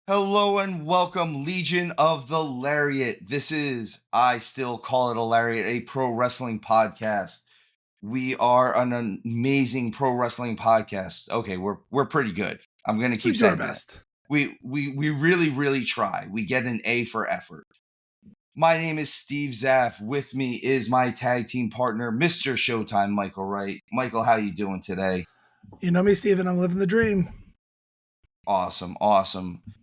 Hello and welcome, Legion of the Lariat. This is, I still call it a Lariat, a pro wrestling podcast. We are an amazing pro wrestling podcast. Okay, we're pretty good. I'm gonna keep We do our saying that. best. We really try. We get an A for effort. My name is stevezapf. With me is my tag team partner, Mr. Showtime, Michael Wright. Michael, how you doing today? You know me, Steven. I'm living the dream. Awesome.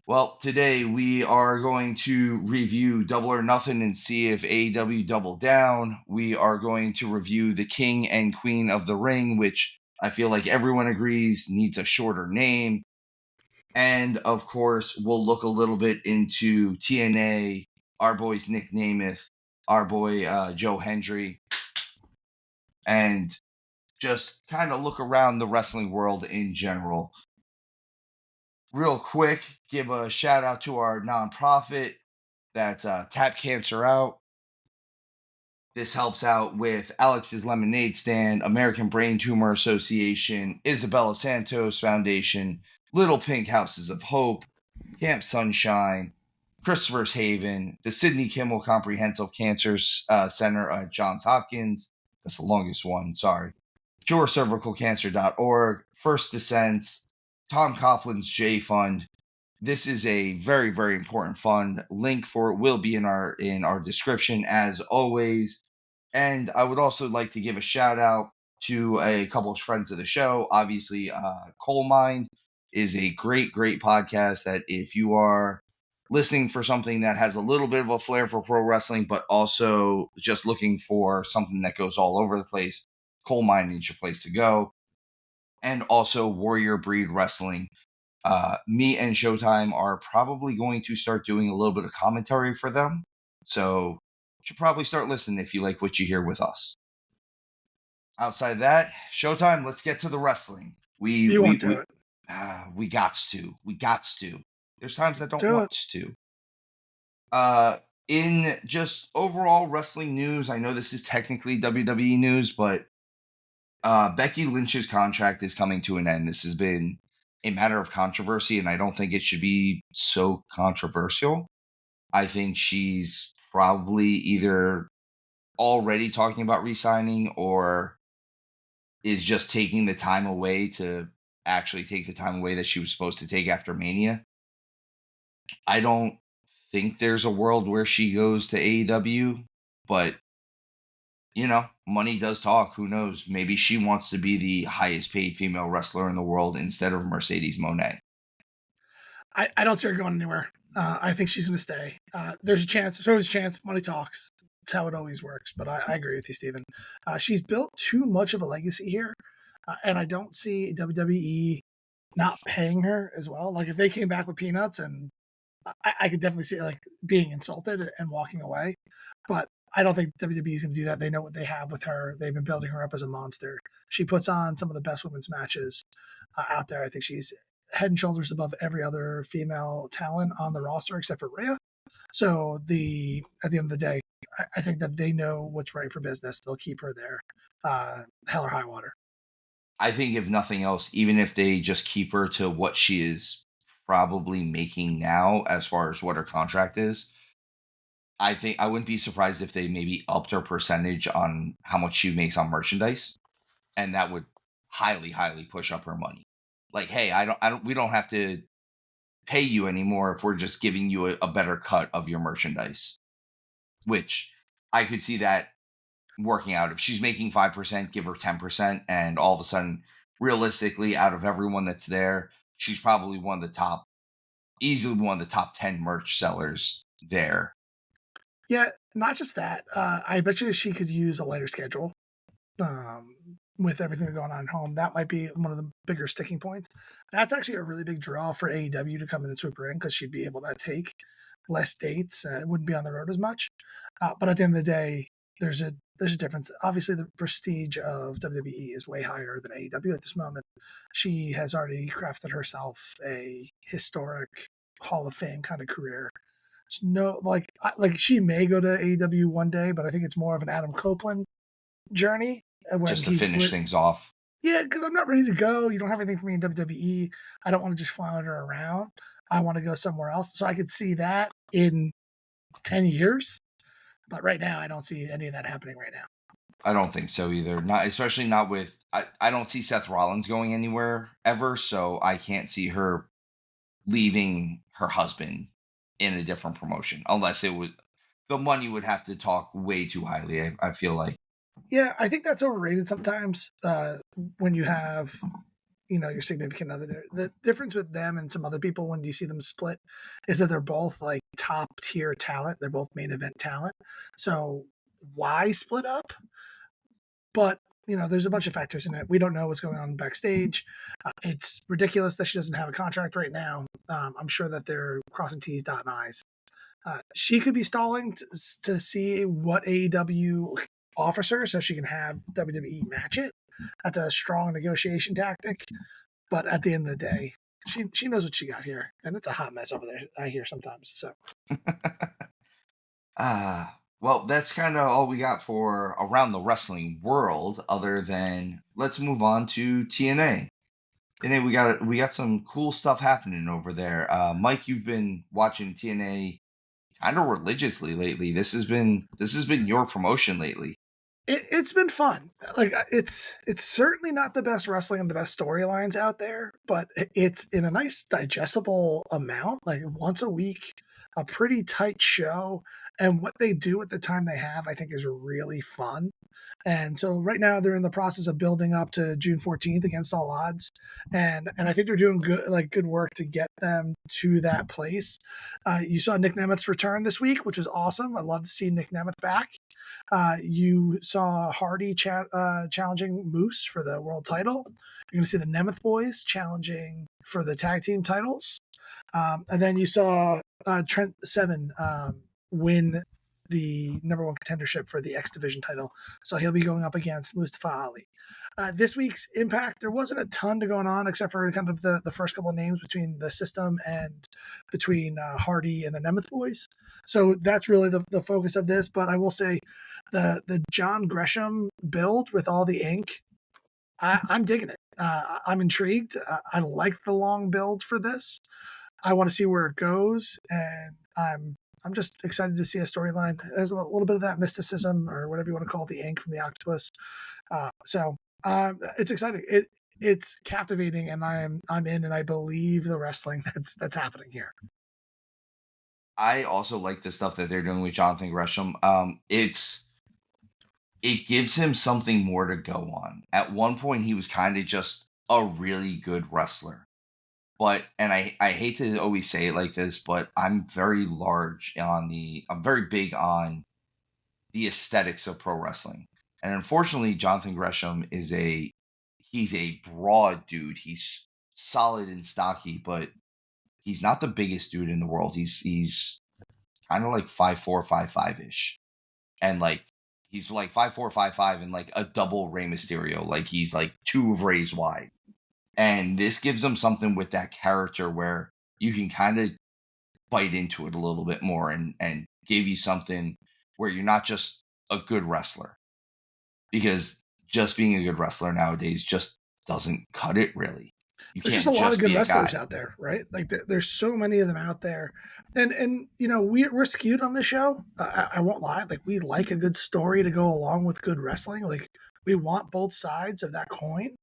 Well, today we are going to review Double or Nothing and see if AEW double down. We are going to review the King and Queen of the Ring, which I feel like everyone agrees needs a shorter name. And of course, we'll look a little bit into TNA, our boys Nick Namath, our boy Joe Hendry, and just kind of look around the wrestling world in general. Real quick, give a shout out to our nonprofit that's Tap Cancer Out. This helps out with Alex's Lemonade Stand, American Brain Tumor Association, Isabella Santos Foundation, Little Pink Houses of Hope, Camp Sunshine, Christopher's Haven, the Sidney Kimmel Comprehensive Cancer Center at Johns Hopkins. That's the longest one, sorry. CureCervicalCancer.org, First Descents, Tom Coughlin's J Fund. This is a very important fund. Link for it will be in our description as always. And I would also like to give a shout out to a couple of friends of the show. Obviously, Coal Mine is a great podcast that if you are listening for something that has a little bit of a flair for pro wrestling, but also just looking for something that goes all over the place, Coal Mine is your place to go. And also Warrior Breed Wrestling. Me and Showtime are probably going to start doing a little bit of commentary for them. So you should probably start listening if you like what you hear with us. Outside of that, Showtime, let's get to the wrestling. We gots to. There's times I don't want to. In just overall wrestling news, I know this is technically WWE news, but Becky Lynch's contract is coming to an end. This has been a matter of controversy, and I don't think it should be so controversial. I think she's probably either already talking about re-signing or is just taking the time away to actually take the time away that she was supposed to take after Mania. I don't think there's a world where she goes to AEW, but money does talk. Who knows? Maybe she wants to be the highest paid female wrestler in the world instead of Mercedes Moné. I don't see her going anywhere. I think she's going to stay. There's a chance. There's always a chance. Money talks. That's how it always works. But I agree with you, Steven. She's built too much of a legacy here. And I don't see WWE not paying her as well. Like if they came back with peanuts, and I could definitely see like being insulted and walking away. But I don't think WWE is going to do that. They know what they have with her. They've been building her up as a monster. She puts on some of the best women's matches out there. I think she's head and shoulders above every other female talent on the roster except for Rhea. So at the end of the day, I think that they know what's right for business. They'll keep her there, hell or high water. I think if nothing else, even if they just keep her to what she is probably making now as far as what her contract is, I think I wouldn't be surprised if they maybe upped her percentage on how much she makes on merchandise, and that would highly push up her money. Like, hey, we don't have to pay you anymore if we're just giving you a better cut of your merchandise, which I could see that working out. If she's making 5%, give her 10%, and all of a sudden, realistically, out of everyone that's there, she's probably easily one of the top 10 merch sellers there. Yeah, not just that. I bet you she could use a lighter schedule with everything going on at home. That might be one of the bigger sticking points. That's actually a really big draw for AEW to come in and swoop her in because she'd be able to take less dates. It wouldn't be on the road as much. But at the end of the day, there's a difference. Obviously, the prestige of WWE is way higher than AEW at this moment. She has already crafted herself a historic Hall of Fame kind of career. No, like she may go to AEW one day, but I think it's more of an Adam Copeland journey. Just to finish things off. Yeah, because I'm not ready to go. You don't have anything for me in WWE. I don't want to just flounder around. I want to go somewhere else. So I could see that in 10 years. But right now, I don't see any of that happening right now. I don't think so either. Not especially not with I don't see Seth Rollins going anywhere ever, so I can't see her leaving her husband in a different promotion unless it was the money would have to talk way too highly. I feel like Yeah, I think that's overrated sometimes. When you have, your significant other there, the difference with them and some other people when you see them split is that they're both like top tier talent. They're both main event talent. So why split up? But there's a bunch of factors in it. We don't know what's going on backstage. It's ridiculous that she doesn't have a contract right now. I'm sure that they're crossing T's, dotting I's. She could be stalling to see what AEW offers her so she can have WWE match it. That's a strong negotiation tactic. But at the end of the day, she knows what she got here, and it's a hot mess over there. I hear sometimes. So well, that's kind of all we got for around the wrestling world. Other than let's move on to TNA. TNA, we got some cool stuff happening over there. Mike, you've been watching TNA kind of religiously lately. This has been your promotion lately. it's been fun. Like it's certainly not the best wrestling and the best storylines out there, but it's in a nice digestible amount. Like once a week, a pretty tight show, and what they do at the time they have, I think, is really fun. And so right now they're in the process of building up to June 14th against all odds. And I think they're doing good work to get them to that place. You saw Nick Nemeth's return this week, which was awesome. I love to see Nick Nemeth back. You saw Hardy challenging Moose for the world title. You're going to see the Nemeth boys challenging for the tag team titles. And then you saw Trent Seven win the number one contendership for the X Division title. So he'll be going up against Mustafa Ali. This week's Impact, there wasn't a ton to going on except for kind of the first couple of names between the system and between Hardy and the Nemeth boys. So that's really the focus of this. But I will say the John Gresham build with all the ink, I'm digging it. I'm intrigued. I like the long build for this. I want to see where it goes, and I'm just excited to see a storyline. There's a little bit of that mysticism, or whatever you want to call it, the ink from the octopus. So it's exciting. It's captivating, and I'm in, and I believe the wrestling that's happening here. I also like the stuff that they're doing with Jonathan Gresham. It gives him something more to go on. At one point, he was kind of just a really good wrestler. But and I hate to always say it like this, but I'm very I'm very big on the aesthetics of pro wrestling. And unfortunately, Jonathan Gresham he's a broad dude. He's solid and stocky, but he's not the biggest dude in the world. He's kind of like 5'4", 5'5" ish. And like he's like 5'4", 5'5" and like a double Rey Mysterio. Like he's like two of Rey's wide. And this gives them something with that character where you can kind of bite into it a little bit more and give you something where you're not just a good wrestler. Because just being a good wrestler nowadays just doesn't cut it really. You There's can't just a lot of good be a wrestlers guy. out there, right? Like there's so many of them out there, and we're skewed on this show. I won't lie. Like we like a good story to go along with good wrestling. Like we want both sides of that coin,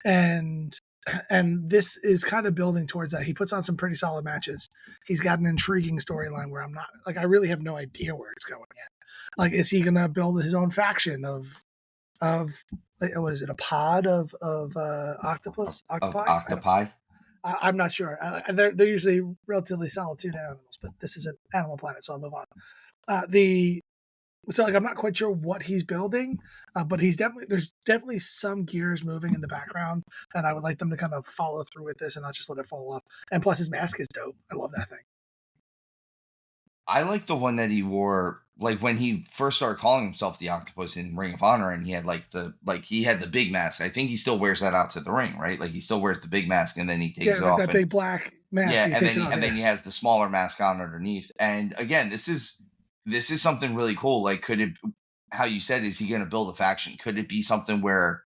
and this is kind of building towards that. He puts on some pretty solid matches. He's got an intriguing storyline where I'm not like I really have no idea where it's going yet. Like, is he gonna build his own faction of like, what is it, a pod of Of octopi? octopi. I'm not sure. They're usually relatively solitary animals, but this is an Animal Planet, so I'll move on. The So like I'm not quite sure what he's building, but there's definitely some gears moving in the background, and I would like them to kind of follow through with this and not just let it fall off. And plus, his mask is dope. I love that thing. I like the one that he wore like when he first started calling himself the Octopus in Ring of Honor, and he had he had the big mask. I think he still wears that out to the ring, right? Like he still wears the big mask and then he takes Yeah, it like off that big black mask. yeah, He and takes then it off. he has the smaller mask on underneath. And again, this is something really cool. Like could it how you said, is he going to build a faction? Could it be something where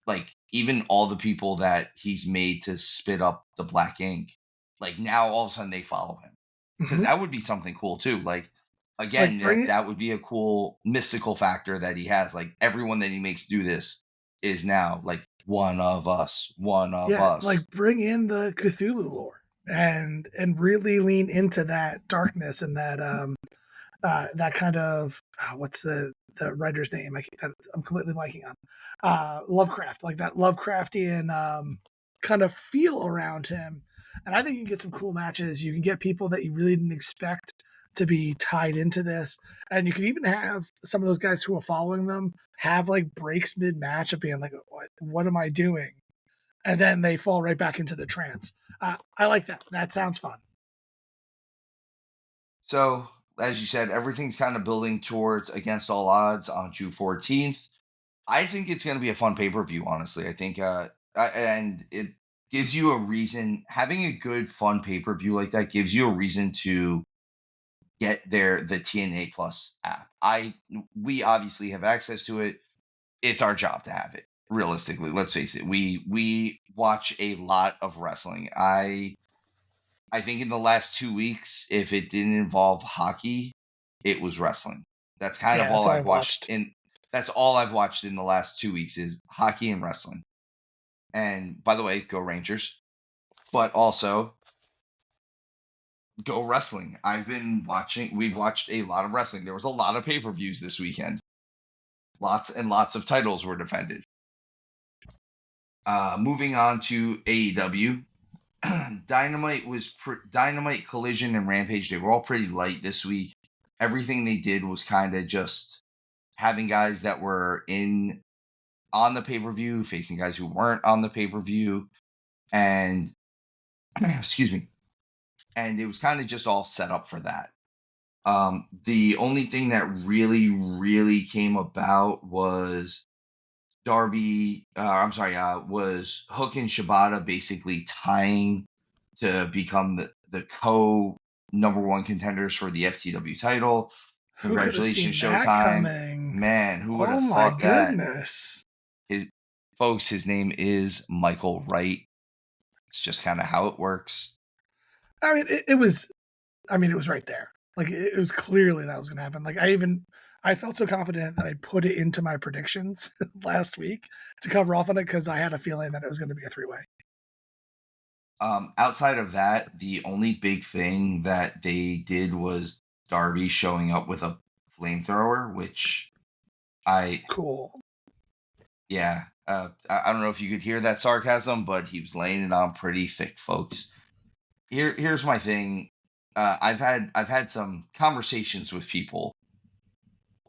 like even all the people that he's made to spit up the black ink, like now all of a sudden they follow him, because Mhm. that would be something cool too. Like Like, again, bring it that would be a cool mystical factor that he has. Like everyone that he makes do this is now like one of us, one of yeah, like, us. bring in the Cthulhu lore and really lean into that darkness and that kind of what's the writer's name? I'm completely blanking on. Lovecraft, like that Lovecraftian kind of feel around him, and I think you can get some cool matches. You can get people that you really didn't expect to be tied into this, and you can even have some of those guys who are following them have like breaks mid match of being like, what am I doing? And then they fall right back into the trance. I like that. That sounds fun. So, as you said, everything's kind of building towards Against All Odds on June 14th. I think it's going to be a fun pay per view, honestly. I think, and it gives you a reason, having a good, fun pay per view like that gives you a reason to get the TNA Plus app. We obviously have access to it. It's our job to have it. Realistically, let's face it. We watch a lot of wrestling. I think in the last 2 weeks, if it didn't involve hockey, it was wrestling. That's kind Yeah, of that's all all I've I've watched. watched. And that's all I've watched in the last 2 weeks is hockey and wrestling. And by the way, go Rangers. But also go wrestling. We've watched a lot of wrestling. There was a lot of pay-per-views this weekend. Lots and lots of titles were defended. Moving on to AEW. Dynamite, Collision, and Rampage. They were all pretty light this week. Everything they did was kind of just having guys that were in on the pay-per-view facing guys who weren't on the pay-per-view, and excuse me, and it was kind of just all set up for that. The only thing that really came about was was Hook and Shibata basically tying to become the co number one contenders for the FTW title. Who could have Congratulations, seen that Showtime. coming? Man, who would Oh have my thought that? goodness. His folks, his name is Michael Wright. It's just kind of how it works. I mean, it was. I mean, it was right there. Like it was clearly that was going to happen. Like I felt so confident that I put it into my predictions last week to cover off on it because I had a feeling that it was going to be a 3-way. Outside of that, the only big thing that they did was Darby showing up with a flamethrower, which I Cool. yeah, I don't know if you could hear that sarcasm, but he was laying it on pretty thick, folks. Here's my thing. I've had some conversations with people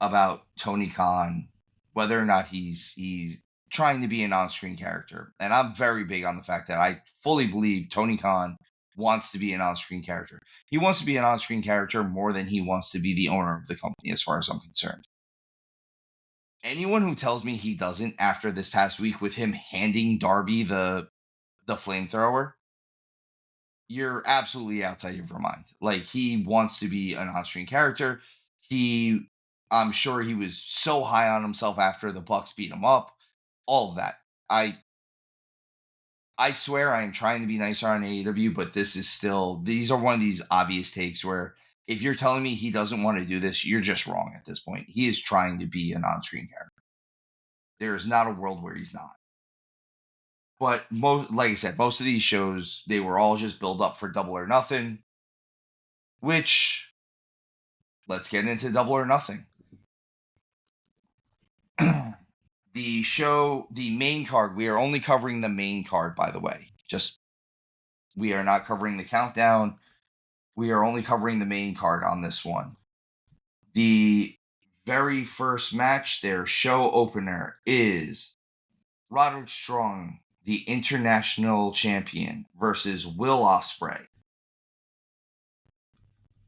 about Tony Khan, whether or not he's trying to be an on-screen character, and I'm very big on the fact that I fully believe Tony Khan wants to be an on-screen character. He wants to be an on-screen character more than he wants to be the owner of the company, as far as I'm concerned. Anyone who tells me he doesn't after this past week with him handing Darby the flamethrower, you're absolutely outside of your mind. Like he wants to be an on-screen character. I'm sure he was so high on himself after the Bucks beat him up. All of that. I swear I am trying to be nicer on AEW, but these are one of these obvious takes where if you're telling me he doesn't want to do this, you're just wrong at this point. He is trying to be an on-screen character. There is not a world where he's not. But like I said, most of these shows, they were all just build up for Double or Nothing, which let's get into Double or Nothing. The main card, we are only covering the main card, by the way. We are not covering the countdown. We are only covering the main card on this one. The very first match, their show opener, is Roderick Strong, the international champion, versus Will Ospreay.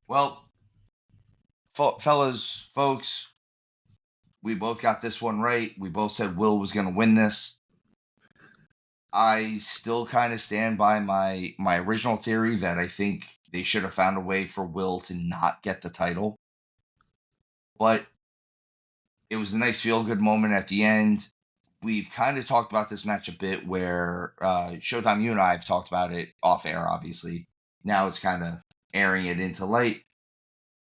Well, folks, we both got this one right. We both said Will was going to win this. I still kind of stand by my original theory that I think they should have found a way for Will to not get the title. But it was a nice feel-good moment at the end. We've kind of talked about this match a bit where Showtime, you and I have talked about it off air, obviously. now it's kind of airing it into light.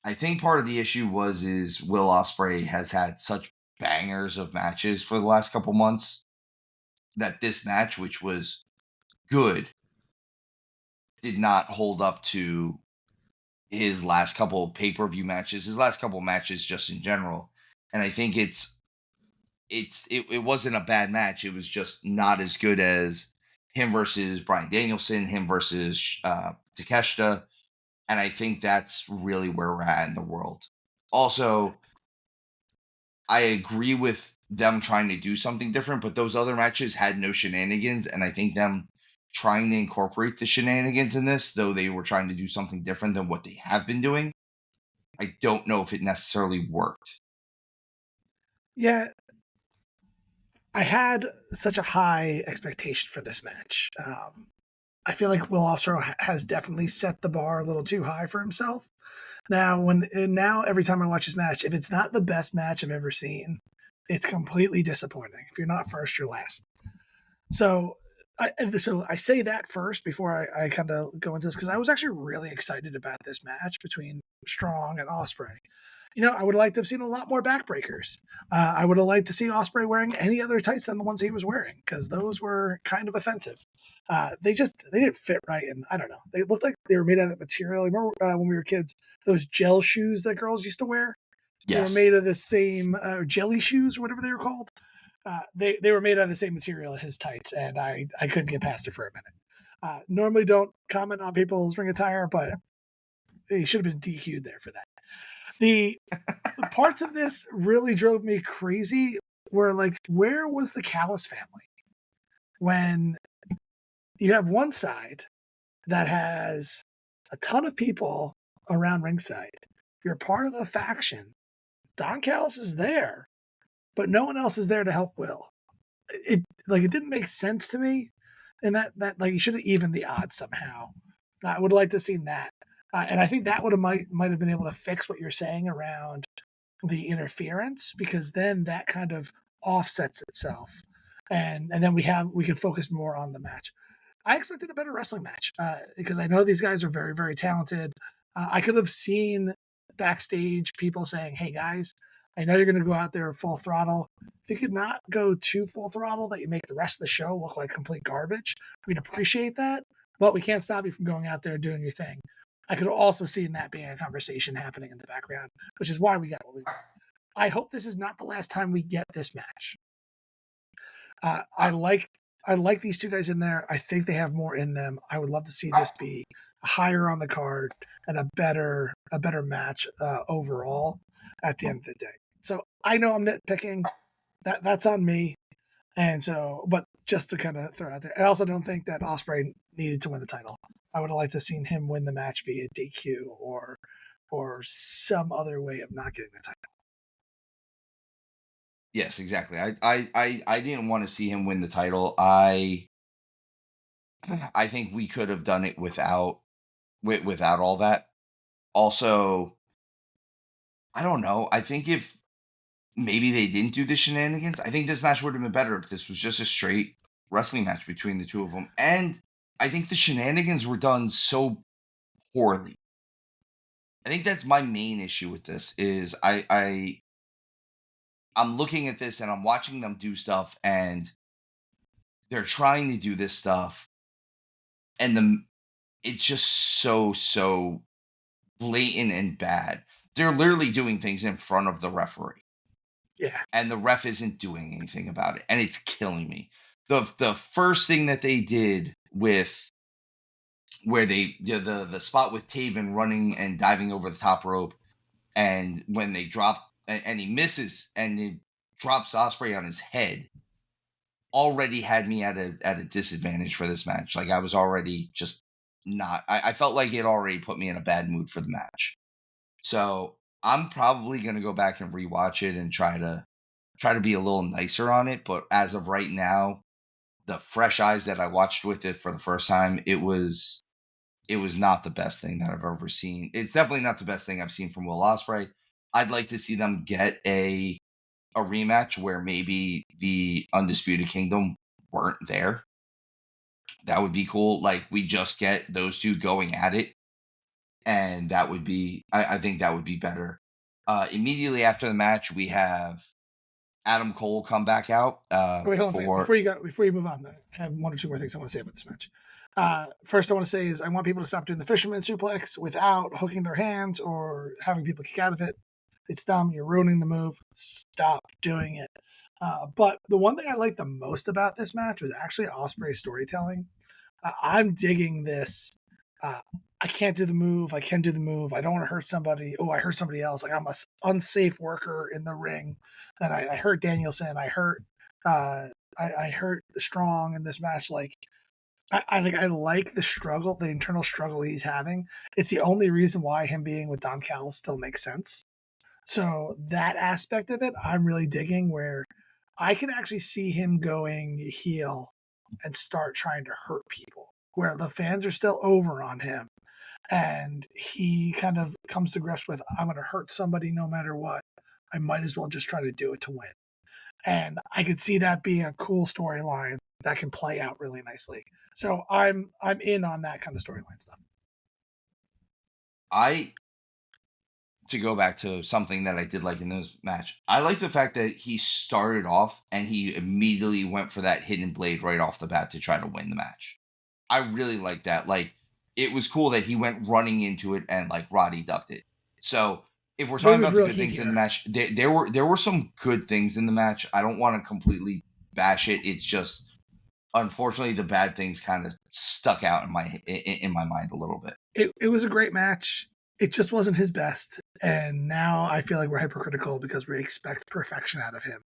I think part of the issue is Will Ospreay has had such bangers of matches for the last couple months that this match, which was good, did not hold up to his last couple pay-per-view matches, his last couple matches just in general. And I think it wasn't a bad match. It was just not as good as him versus Bryan Danielson, him versus Takeshita. And I think that's really where we're at in the world. Also, I agree with them trying to do something different, but those other matches had no shenanigans. And I think them trying to incorporate the shenanigans in this, though they were trying to do something different than what they have been doing, I don't know if it necessarily worked. Yeah, I had such a high expectation for this match. I feel like Will Ospreay has definitely set the bar a little too high for himself. Now, every time I watch this match, if it's not the best match I've ever seen, it's completely disappointing. If you're not first, you're last. So I say that first before I kind of go into this, because I was actually really excited about this match between Strong and Ospreay. I would like to have seen a lot more backbreakers. I would have liked to see Ospreay wearing any other tights than the ones he was wearing, because those were kind of offensive. They didn't fit right, and I don't know. They looked like they were made out of that material. Remember when we were kids, those gel shoes that girls used to wear? Yes. They were made of the same jelly shoes or whatever they were called. They were made out of the same material as his tights, and I couldn't get past it for a minute. Normally don't comment on people's ring attire, but he should have been DQ'd there for that. The parts of this really drove me crazy were like, where was the Callis family? When you have one side that has a ton of people around ringside, you're part of a faction. Don Callis is there, but no one else is there to help Will. It didn't make sense to me, and that like you should have evened the odds somehow. I would like to have seen that. And I think that might have been able to fix what you're saying around the interference, because then that kind of offsets itself, and then we can focus more on the match. I expected a better wrestling match because I know these guys are very, very talented. I could have seen backstage people saying, "Hey guys, I know you're going to go out there full throttle. If you could not go too full throttle, that you make the rest of the show look like complete garbage, we'd appreciate that. But we can't stop you from going out there and doing your thing." I could have also seen that being a conversation happening in the background, which is why we got what we got. I hope this is not the last time we get this match. I like these two guys in there. I think they have more in them. I would love to see this be higher on the card and a better match overall at the end of the day. So I know I'm nitpicking. That's on me. And so, but just to kind of throw it out there, I also don't think that Ospreay needed to win the title. I would have liked to have seen him win the match via DQ or some other way of not getting the title. Yes, exactly. I didn't want to see him win the title. I think we could have done it without all that. Also, I don't know. I think if maybe they didn't do the shenanigans, I think this match would have been better if this was just a straight wrestling match between the two of them. And I think the shenanigans were done so poorly. I think that's my main issue with this is I'm looking at this and I'm watching them do stuff, and they're trying to do this stuff, and it's just so blatant and bad. They're literally doing things in front of the referee. Yeah. And the ref isn't doing anything about it, and it's killing me. The first thing that they did with where they the spot with Taven running and diving over the top rope, and when they drop and he misses and it drops Ospreay on his head, already had me at a disadvantage for this match. Like I was already just not. I felt like it already put me in a bad mood for the match. So I'm probably gonna go back and rewatch it and try to be a little nicer on it. But as of right now, the fresh eyes that I watched with it for the first time, it was not the best thing that I've ever seen. It's definitely not the best thing I've seen from Will Ospreay. I'd like to see them get a rematch where maybe the Undisputed Kingdom weren't there. That would be cool. Like, we just get those two going at it, and that would be, I think that would be better. Immediately after the match, we have Adam Cole come back out Wait, hold on a second. for. Before you move on, I have one or two more things I want to say about this match. First, I want to say is I want people to stop doing the fisherman suplex without hooking their hands or having people kick out of it. It's dumb. You're ruining the move. Stop doing it. But the one thing I liked the most about this match was actually Ospreay's storytelling. I'm digging this. Uh, I can't do the move. I can do the move. I don't want to hurt somebody. Oh, I hurt somebody else. Like I'm a unsafe worker in the ring, and I hurt Danielson. Uh, I hurt Strong in this match. Like I like the struggle, the internal struggle he's having. It's the only reason why him being with Don Callis still makes sense. So that aspect of it, I'm really digging. Where I can actually see him going heel and start trying to hurt people, where the fans are still over on him, and he kind of comes to grips with, I'm going to hurt somebody no matter what. I might as well just try to do it to win. And I could see that being a cool storyline that can play out really nicely. So I'm in on that kind of storyline stuff. To go back to something that I did like in this match, I like the fact that he started off and he immediately went for that hidden blade right off the bat to try to win the match. I really like that. Like, it was cool that he went running into it and like Roddy ducked it. So if we're talking about the good things in the match, there were some good things in the match. I don't want to completely bash it. It's just, unfortunately, the bad things kind of stuck out in my mind a little bit. It was a great match. It just wasn't his best. And now I feel like we're hypercritical because we expect perfection out of him.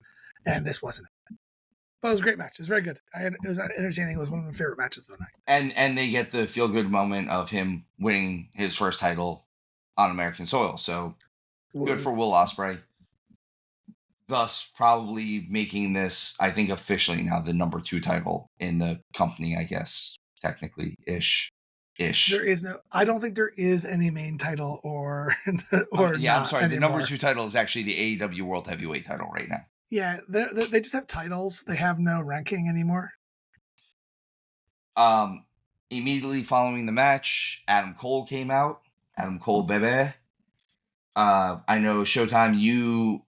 And this wasn't it. But it was a great match. It was very good. It was entertaining. It was one of my favorite matches of the night. And they get the feel-good moment of him winning his first title on American soil. So good for Will Ospreay. Thus, probably making this, I think, officially now the number 2 title in the company, I guess, technically, ish. There is no. I don't think there is any main title or yeah. I'm sorry. Anymore. The number 2 title is actually the AEW World Heavyweight title right now. Yeah, they just have titles. They have no ranking anymore. Immediately following the match, Adam Cole came out. Adam Cole, bebe. I know Showtime, you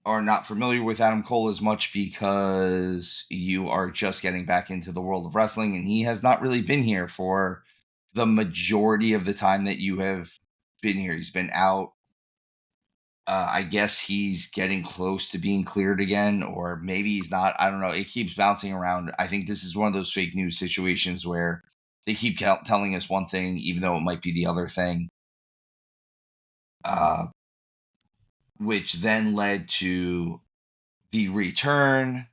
are not familiar with Adam Cole as much because you are just getting back into the world of wrestling, and he has not really been here for the majority of the time that you have been here. He's been out. I guess he's getting close to being cleared again, or maybe he's not. I don't know. It keeps bouncing around. I think this is one of those fake news situations where they keep telling us one thing, even though it might be the other thing. Which then led to the return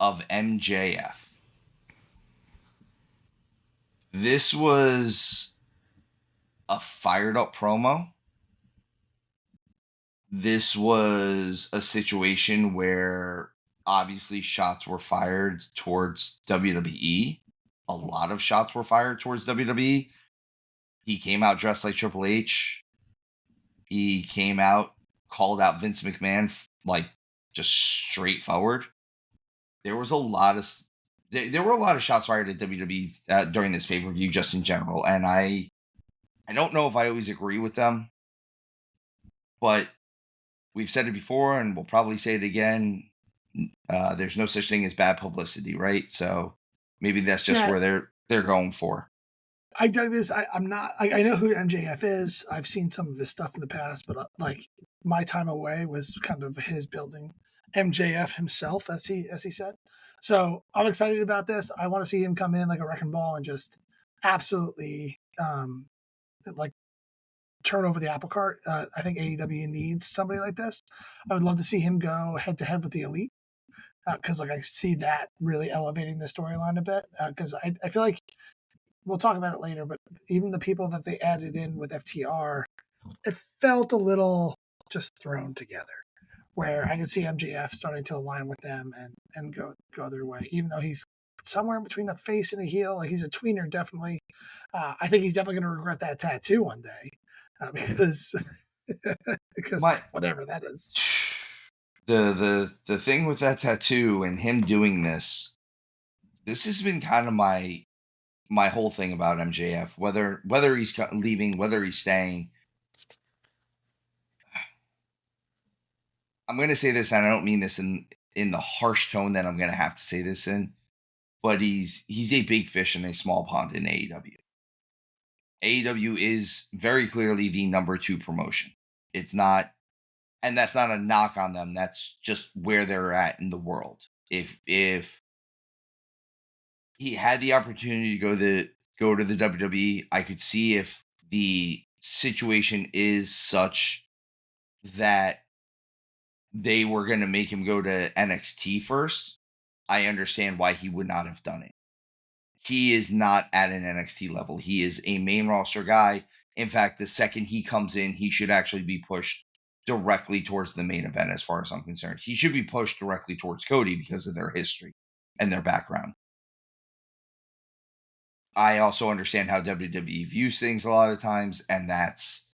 of MJF. This was a fired up promo. This was a situation where obviously shots were fired towards WWE. A lot of shots were fired towards WWE. He came out dressed like Triple H. He came out, called out Vince McMahon, like, just straightforward. There were a lot of shots fired at WWE during this pay-per-view, just in general, and I don't know if I always agree with them, but we've said it before, and we'll probably say it again. There's no such thing as bad publicity, right? So maybe that's just where they're going for. I dug this. I'm not. I know who MJF is. I've seen some of his stuff in the past, but like my time away was kind of his building MJF himself, as he said. So I'm excited about this. I want to see him come in like a wrecking ball and just absolutely like turn over the apple cart. I think AEW needs somebody like this. I would love to see him go head to head with the Elite because like I see that really elevating the storyline a bit. Because I feel like we'll talk about it later, but even the people that they added in with FTR, it felt a little just thrown together. Where I can see MJF starting to align with them and go their way, even though he's somewhere between a face and a heel. Like he's a tweener, definitely. I think he's definitely going to regret that tattoo one day because whatever that is. The thing with that tattoo and him doing this has been kind of my my whole thing about MJF, whether he's leaving, whether he's staying. I'm going to say this, and I don't mean this in the harsh tone that I'm going to have to say this in, but he's a big fish in a small pond in AEW. AEW is very clearly the number 2 promotion. It's not, and that's not a knock on them. That's just where they're at in the world. If he had the opportunity to go to the WWE, I could see if the situation is such that they were going to make him go to NXT first. I understand why he would not have done it. He is not at an NXT level. He is a main roster guy. In fact, the second he comes in, he should actually be pushed directly towards the main event as far as I'm concerned. He should be pushed directly towards Cody because of their history and their background. I also understand how WWE views things a lot of times, and that's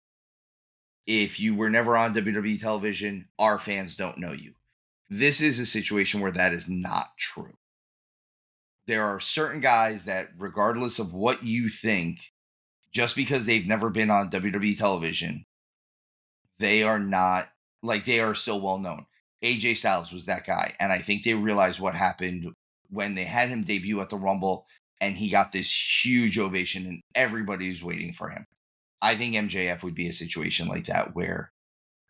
if you were never on WWE television, our fans don't know you. This is a situation where that is not true. There are certain guys that, regardless of what you think, just because they've never been on WWE television, they are not, like, they are still well known. AJ Styles was that guy, and I think they realized what happened when they had him debut at the Rumble, and he got this huge ovation, and everybody was waiting for him. I think MJF would be a situation like that, where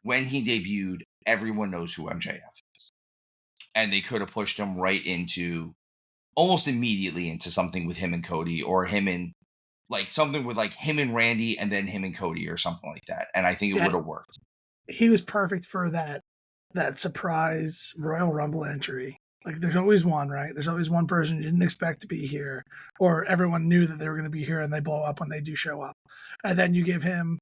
when he debuted, everyone knows who MJF is. And they could have pushed him right into, almost immediately into something with him and Cody, or him and, like, something with, like, him and Randy and then him and Cody or something like that. And I think it would have worked. He was perfect for that surprise Royal Rumble entry. Like, there's always one, right? There's always one person you didn't expect to be here, or everyone knew that they were going to be here and they blow up when they do show up. And then you give him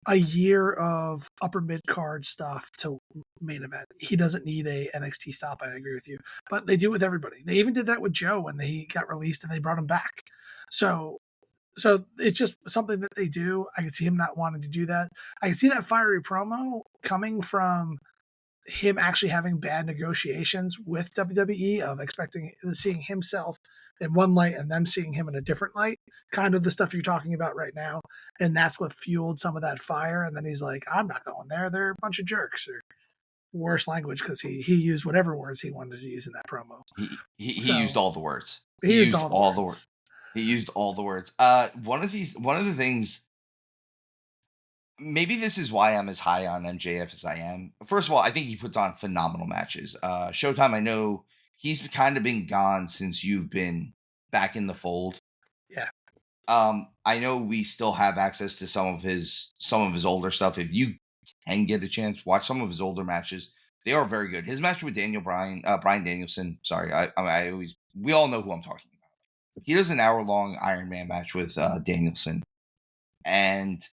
a year of upper mid card stuff to main event. He doesn't need a NXT stop. I agree with you, but they do it with everybody. They even did that with Joe when he got released and they brought him back. So it's just something that they do. I can see him not wanting to do that. I can see that fiery promo coming from him actually having bad negotiations with WWE of seeing himself in one light and them seeing him in a different light, kind of the stuff you're talking about right now. And that's what fueled some of that fire. And then he's like, I'm not going there. They're a bunch of jerks, or worse language, because he used whatever words he wanted to use in that promo. He used all the words. He used all the words. He used all the words. One of the things, maybe this is why I'm as high on MJF as I am. First of all, I think he puts on phenomenal matches. Showtime, I know he's kind of been gone since you've been back in the fold. Yeah. I know we still have access to some of his older stuff. If you can get a chance, watch some of his older matches. They are very good. His match with Brian Danielson. Sorry, we all know who I'm talking about. He does an hour-long Iron Man match with Danielson, and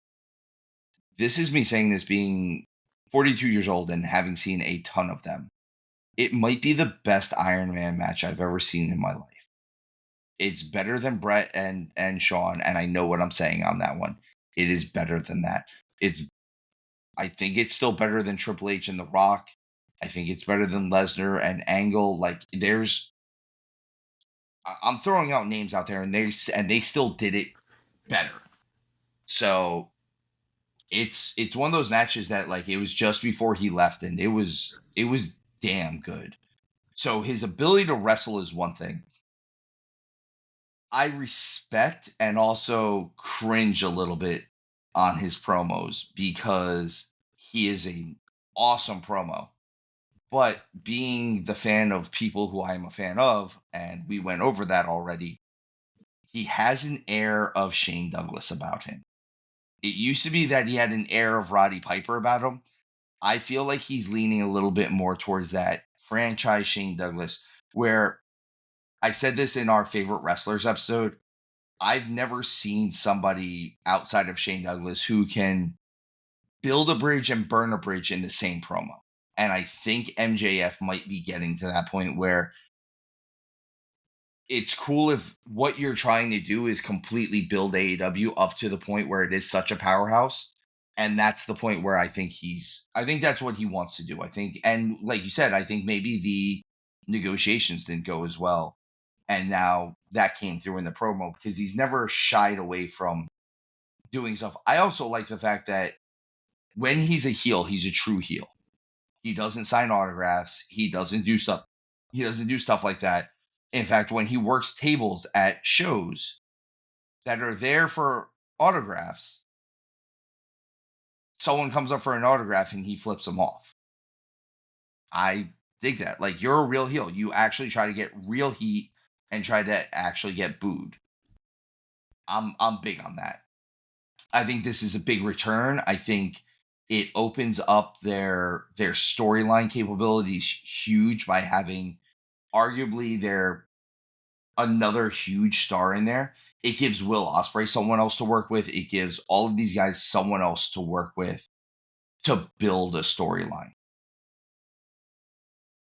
this is me saying this being 42 years old and having seen a ton of them. It might be the best Iron Man match I've ever seen in my life. It's better than Brett and Shawn, and I know what I'm saying on that one. It is better than that. I think it's still better than Triple H and The Rock. I think it's better than Lesnar and Angle. Like, I'm throwing out names out there, and they still did it better. So it's one of those matches that, like, it was just before he left, and it was damn good. So his ability to wrestle is one thing. I respect and also cringe a little bit on his promos because he is an awesome promo. But being the fan of people who I am a fan of, and we went over that already, he has an air of Shane Douglas about him. It used to be that he had an air of Roddy Piper about him. I feel like he's leaning a little bit more towards that franchise Shane Douglas, where I said this in our favorite wrestlers episode. I've never seen somebody outside of Shane Douglas who can build a bridge and burn a bridge in the same promo. And I think MJF might be getting to that point where it's cool if what you're trying to do is completely build AEW up to the point where it is such a powerhouse. And that's the point where I think that's what he wants to do. I think, and like you said, I think maybe the negotiations didn't go as well. And now that came through in the promo because he's never shied away from doing stuff. I also like the fact that when he's a heel, he's a true heel. He doesn't sign autographs. He doesn't do stuff. He doesn't do stuff like that. In fact, when he works tables at shows that are there for autographs, someone comes up for an autograph and he flips them off. I dig that. Like, you're a real heel. You actually try to get real heat and try to actually get booed. I'm big on that. I think this is a big return. I think it opens up their storyline capabilities huge by having arguably their another huge star in there. It gives Will Ospreay someone else to work with. It gives all of these guys someone else to work with to build a storyline.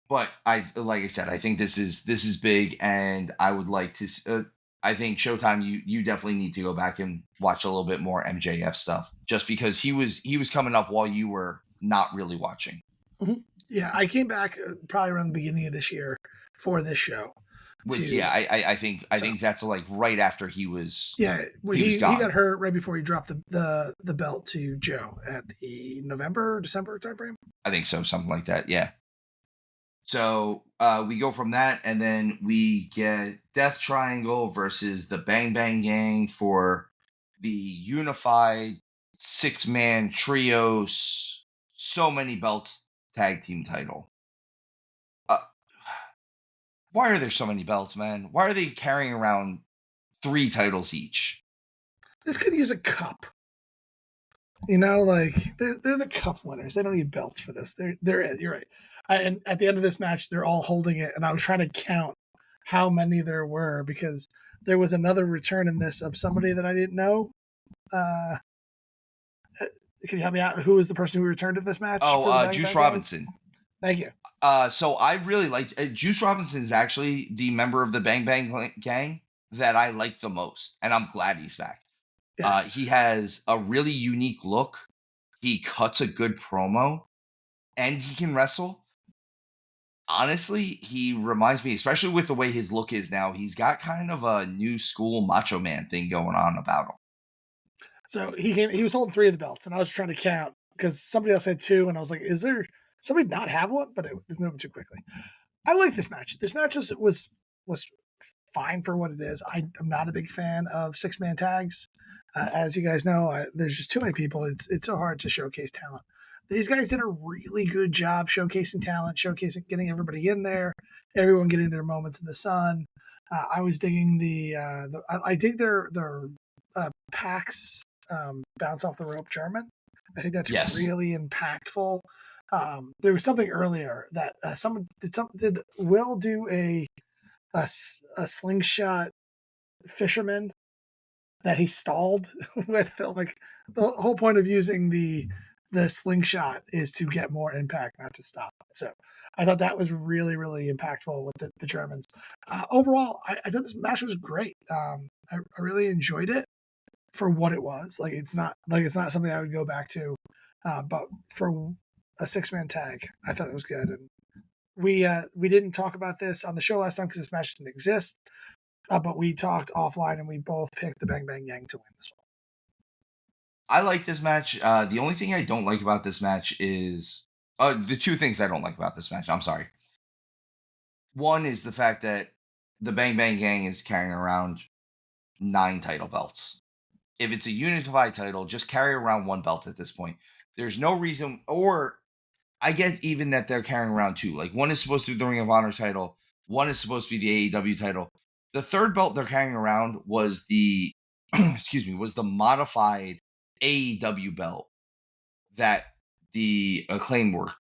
But like I said, I think this is big, and I would like to. I think Showtime, you definitely need to go back and watch a little bit more MJF stuff, just because he was coming up while you were not really watching. Mm-hmm. Yeah, I came back probably around the beginning of this year for this show. Which I think that's like right after he was. Yeah, he got hurt right before he dropped the belt to Joe at the December timeframe. I think so, something like that. Yeah. So we go from that, and then we get Death Triangle versus the Bang Bang Gang for the unified 6-man trios, so many belts tag team title. Why are there so many belts, man? Why are they carrying around 3 titles each? This could use a cup. You know, like they're the cup winners. They don't need belts for this. They're you're right. And at the end of this match, they're all holding it, and I was trying to count how many there were because there was another return in this of somebody that I didn't know. Can you help me out? Who was the person who returned in this match? Juice Robinson. Thank you. So I really liked Juice Robinson is actually the member of the Bang Bang Gang that I like the most, and I'm glad he's back. Yeah. He has a really unique look. He cuts a good promo, and he can wrestle. Honestly, he reminds me, especially with the way his look is now, he's got kind of a new school Macho Man thing going on about him. So he was holding 3 of the belts, and I was trying to count because somebody else had 2, and I was like, is there somebody not have one? But it was moving too quickly. I like this match. This match was fine for what it is. I'm not a big fan of 6-man tags. As you guys know, there's just too many people. It's so hard to showcase talent. These guys did a really good job showcasing talent, getting everybody in there, everyone getting their moments in the sun. I was digging I dig their Pax bounce off the rope German. I think that's really impactful. There was something earlier that did Will do a slingshot fisherman that he stalled with. Like, the whole point of using the slingshot is to get more impact, not to stop it. So I thought that was really, really impactful with the Germans. Overall, I thought this match was great. I really enjoyed it for what it was. Like, it's not something I would go back to, but for a 6-man tag, I thought it was good. And we didn't talk about this on the show last time because this match didn't exist. But we talked offline, and we both picked the Bang Bang Gang to win this one. I like this match. The only thing I don't like about this match is the 2 things I don't like about this match. I'm sorry. One is the fact that the Bang Bang Gang is carrying around 9 title belts. If it's a unified title, just carry around 1 belt at this point. There's no reason, or I get even that they're carrying around 2. Like, 1 is supposed to be the Ring of Honor title. 1 is supposed to be the AEW title. The 3rd belt they're carrying around was the, was the modified AEW belt that the Acclaim were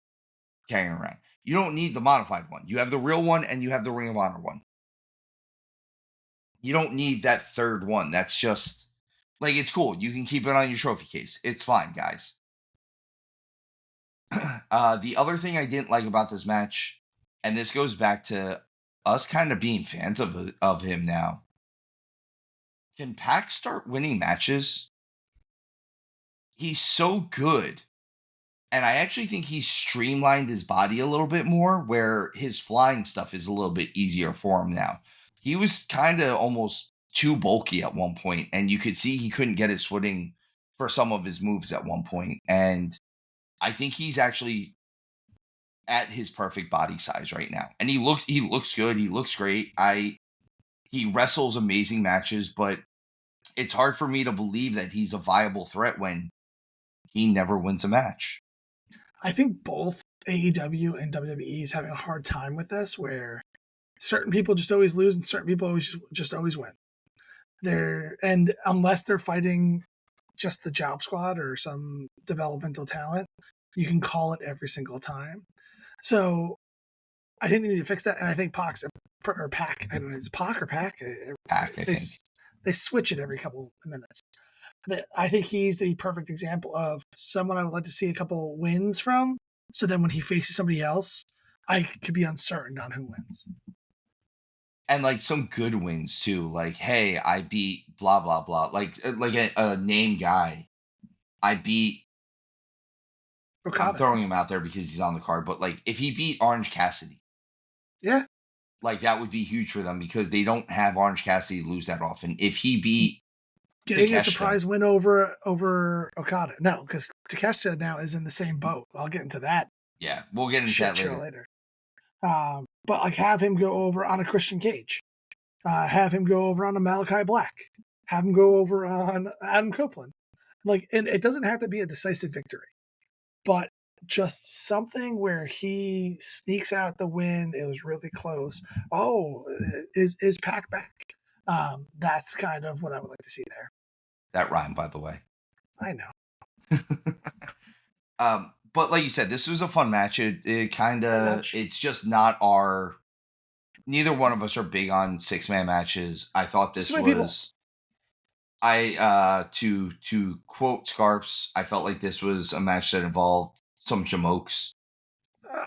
carrying around. You don't need the modified one. You have the real one, and you have the Ring of Honor one. You don't need that 3rd one. That's just, like, it's cool. You can keep it on your trophy case. It's fine, guys. The other thing I didn't like about this match, and this goes back to us kind of being fans of him now. Can Pac start winning matches? He's so good. And I actually think he's streamlined his body a little bit more, where his flying stuff is a little bit easier for him now. he was kind of almost too bulky at one point, and you could see he couldn't get his footing for some of his moves at one point. And I think he's actually at his perfect body size right now, and he looks good. He looks great. He wrestles amazing matches, but it's hard for me to believe that he's a viable threat when he never wins a match. I think both AEW and WWE is having a hard time with this, where certain people just always lose and certain people always win. And unless they're fighting just the job squad or some developmental talent, you can call it every single time. So I think they need to fix that, and I think Pac. I don't know, is it Pac or Pac? Pac, I think. They switch it every couple of minutes. I think he's the perfect example of someone I would like to see a couple wins from. So then when he faces somebody else, I could be uncertain on who wins. And like some good wins too. Like, hey, I beat blah blah blah. Like a name guy. I beat. Okada. I'm throwing him out there because he's on the card, but like if he beat Orange Cassidy, yeah, like that would be huge for them because they don't have Orange Cassidy lose that often. If he beat getting Takeshita, a surprise win over Okada, no, because Takeshita now is in the same boat. I'll get into that. Yeah, we'll get into that later. But like have him go over on a Christian Cage, have him go over on a Malachi Black, have him go over on Adam Copeland. Like, and it doesn't have to be a decisive victory, but just something where he sneaks out the win. It was really close. Oh, is Pac back? That's kind of what I would like to see there. That rhymed, by the way. I know. But like you said, this was a fun match. It kind of, it's just not our. Neither one of us are big on 6-man matches. I thought this was. People. To quote Scarps, I felt like this was a match that involved some jamokes.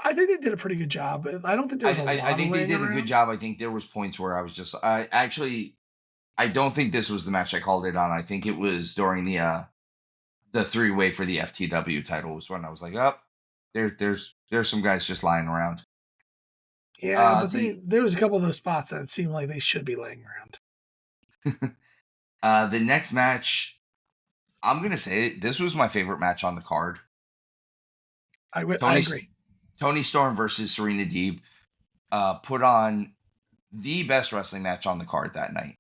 I think they did a pretty good job. I don't think there was a lot I think they did around. A good job. I think there was points where I was just. I don't think this was the match I called it on. I think it was during the 3-way for the FTW title was when I was like, oh, there's some guys just lying around. Yeah, but there was a couple of those spots that seemed like they should be laying around. The next match, I'm going to say it, this was my favorite match on the card. I agree. Toni Storm versus Serena Deeb put on the best wrestling match on the card that night.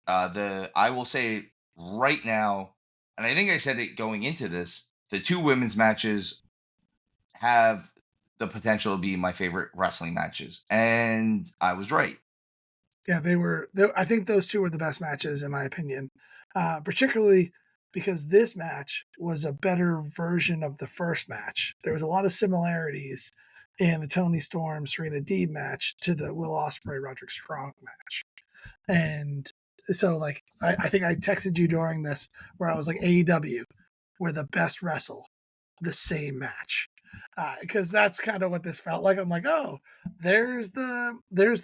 I will say right now, and I think I said it going into this, the 2 women's matches have the potential to be my favorite wrestling matches. And I was right. Yeah, they were. I think those 2 were the best matches, in my opinion, particularly because this match was a better version of the first match. There was a lot of similarities in the Toni Storm Serena Deeb match to the Will Ospreay Roderick Strong match. And so, like, I think I texted you during this where I was like, AEW, were the best wrestle the same match. Because that's kind of what this felt like. I'm like, oh, there's the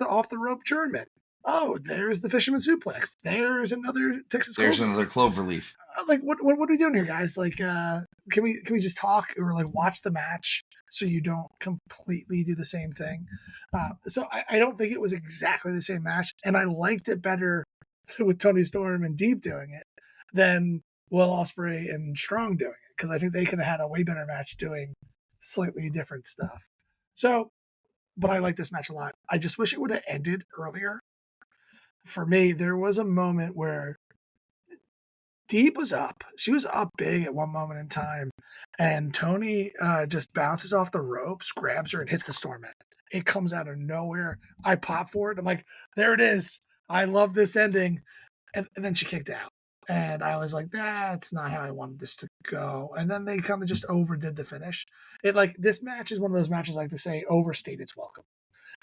off the rope German. Oh, there's the fisherman suplex. There's another Texas. There's another cloverleaf. Like, what are we doing here, guys? Like, can we just talk or like watch the match so you don't completely do the same thing? So I don't think it was exactly the same match, and I liked it better with Toni Storm and Deeb doing it than Will Ospreay and Strong doing it, because I think they could have had a way better match doing slightly different stuff. So, but I like this match a lot. I just wish it would have ended earlier. For me, there was a moment where Deeb was up. She was up big at one moment in time, and Toni just bounces off the ropes, grabs her, and hits the Storm End. It comes out of nowhere. I pop for it. I'm like, there it is. I love this ending. And then she kicked out. And I was like, that's not how I wanted this to go. And then they kind of just overdid the finish. This match is one of those matches, like to say, overstayed its welcome.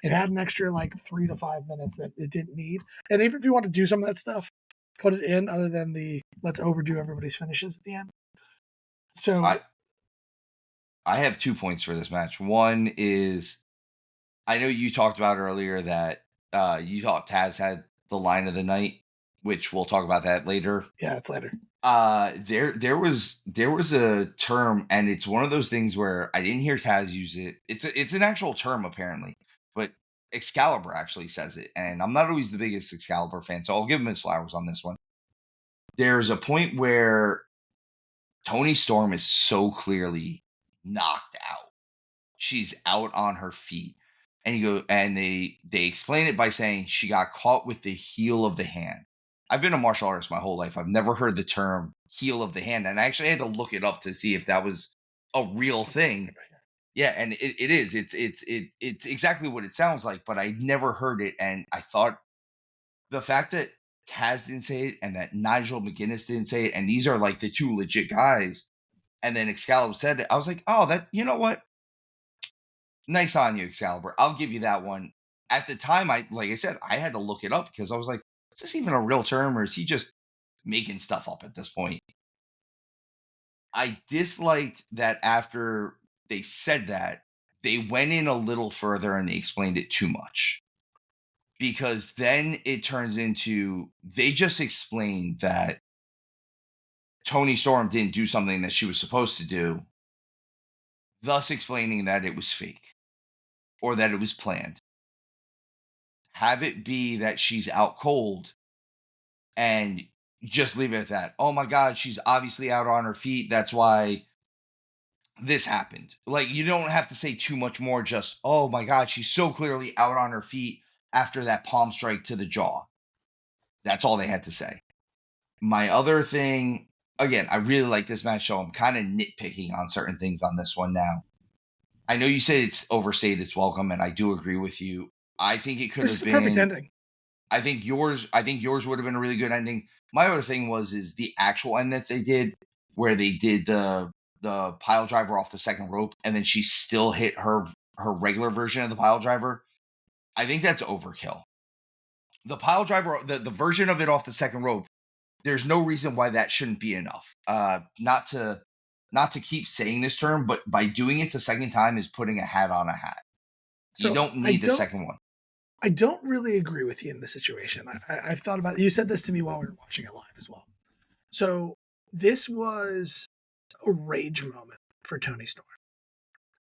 It had an extra 3 to 5 minutes that it didn't need. And even if you want to do some of that stuff, put it in other than the let's overdo everybody's finishes at the end. So I have 2 points for this match. One is, I know you talked about earlier that you thought Taz had the line of the night, which we'll talk about that later. Yeah, it's later. There was a term, and it's one of those things where I didn't hear Taz use it. It's an actual term apparently, but Excalibur actually says it, and I'm not always the biggest Excalibur fan, so I'll give him his flowers on this one. There's a point where Toni Storm is so clearly knocked out. She's out on her feet. And they explain it by saying she got caught with the heel of the hand. I've been a martial artist my whole life. I've never heard the term heel of the hand. And I actually had to look it up to see if that was a real thing. Yeah, and it is. It's exactly what it sounds like, but I never heard it. And I thought the fact that Taz didn't say it and that Nigel McGuinness didn't say it, and these are like the two legit guys, and then Excalibur said it, I was like, oh, that, you know what? Nice on you, Excalibur. I'll give you that one. At the time, like I said, I had to look it up because I was like, is this even a real term or is he just making stuff up at this point? I disliked that after they said that, they went in a little further and they explained it too much. Because then it turns into they just explained that Toni Storm didn't do something that she was supposed to do, thus explaining that it was fake or that it was planned. Have it be that she's out cold and just leave it at that. Oh my God, she's obviously out on her feet. That's why this happened. Like, you don't have to say too much more. Just, oh my God, she's so clearly out on her feet after that palm strike to the jaw. That's all they had to say. My other thing, again, I really like this match, so I'm kind of nitpicking on certain things on this one now. I know you say it's overstayed its welcome, and I do agree with you. I think it could This have is a perfect been. ending. I think yours would have been a really good ending. My other thing is the actual end that they did, where they did the pile driver off the second rope, and then she still hit her regular version of the pile driver. I think that's overkill. The pile driver, the version of it off the second rope, there's no reason why that shouldn't be enough. Not to keep saying this term, but by doing it the second time is putting a hat on a hat. So you don't need the second one. I don't really agree with you in this situation. I've thought about it. You said this to me while we were watching it live as well. So this was a rage moment for Toni Storm.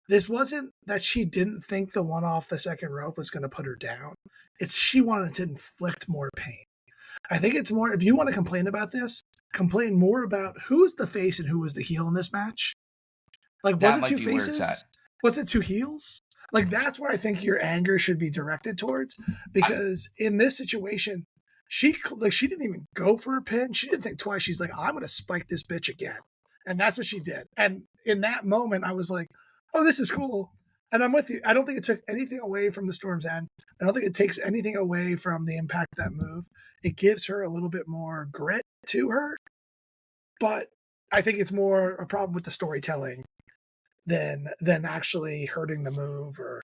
This wasn't that she didn't think the one off the second rope was going to put her down. It's she wanted to inflict more pain. I think it's more, if you want to complain about this, complain more about who's the face and who was the heel in this match. Like, was it two faces? Was it two heels? Like, that's where I think your anger should be directed towards, because in this situation, she didn't even go for a pin. She didn't think twice. She's like, I'm going to spike this bitch again. And that's what she did. And in that moment, I was like, oh, this is cool. And I'm with you. I don't think it took anything away from the Storm's end. I don't think it takes anything away from the impact of that move. It gives her a little bit more grit to her. But I think it's more a problem with the storytelling than actually hurting the move or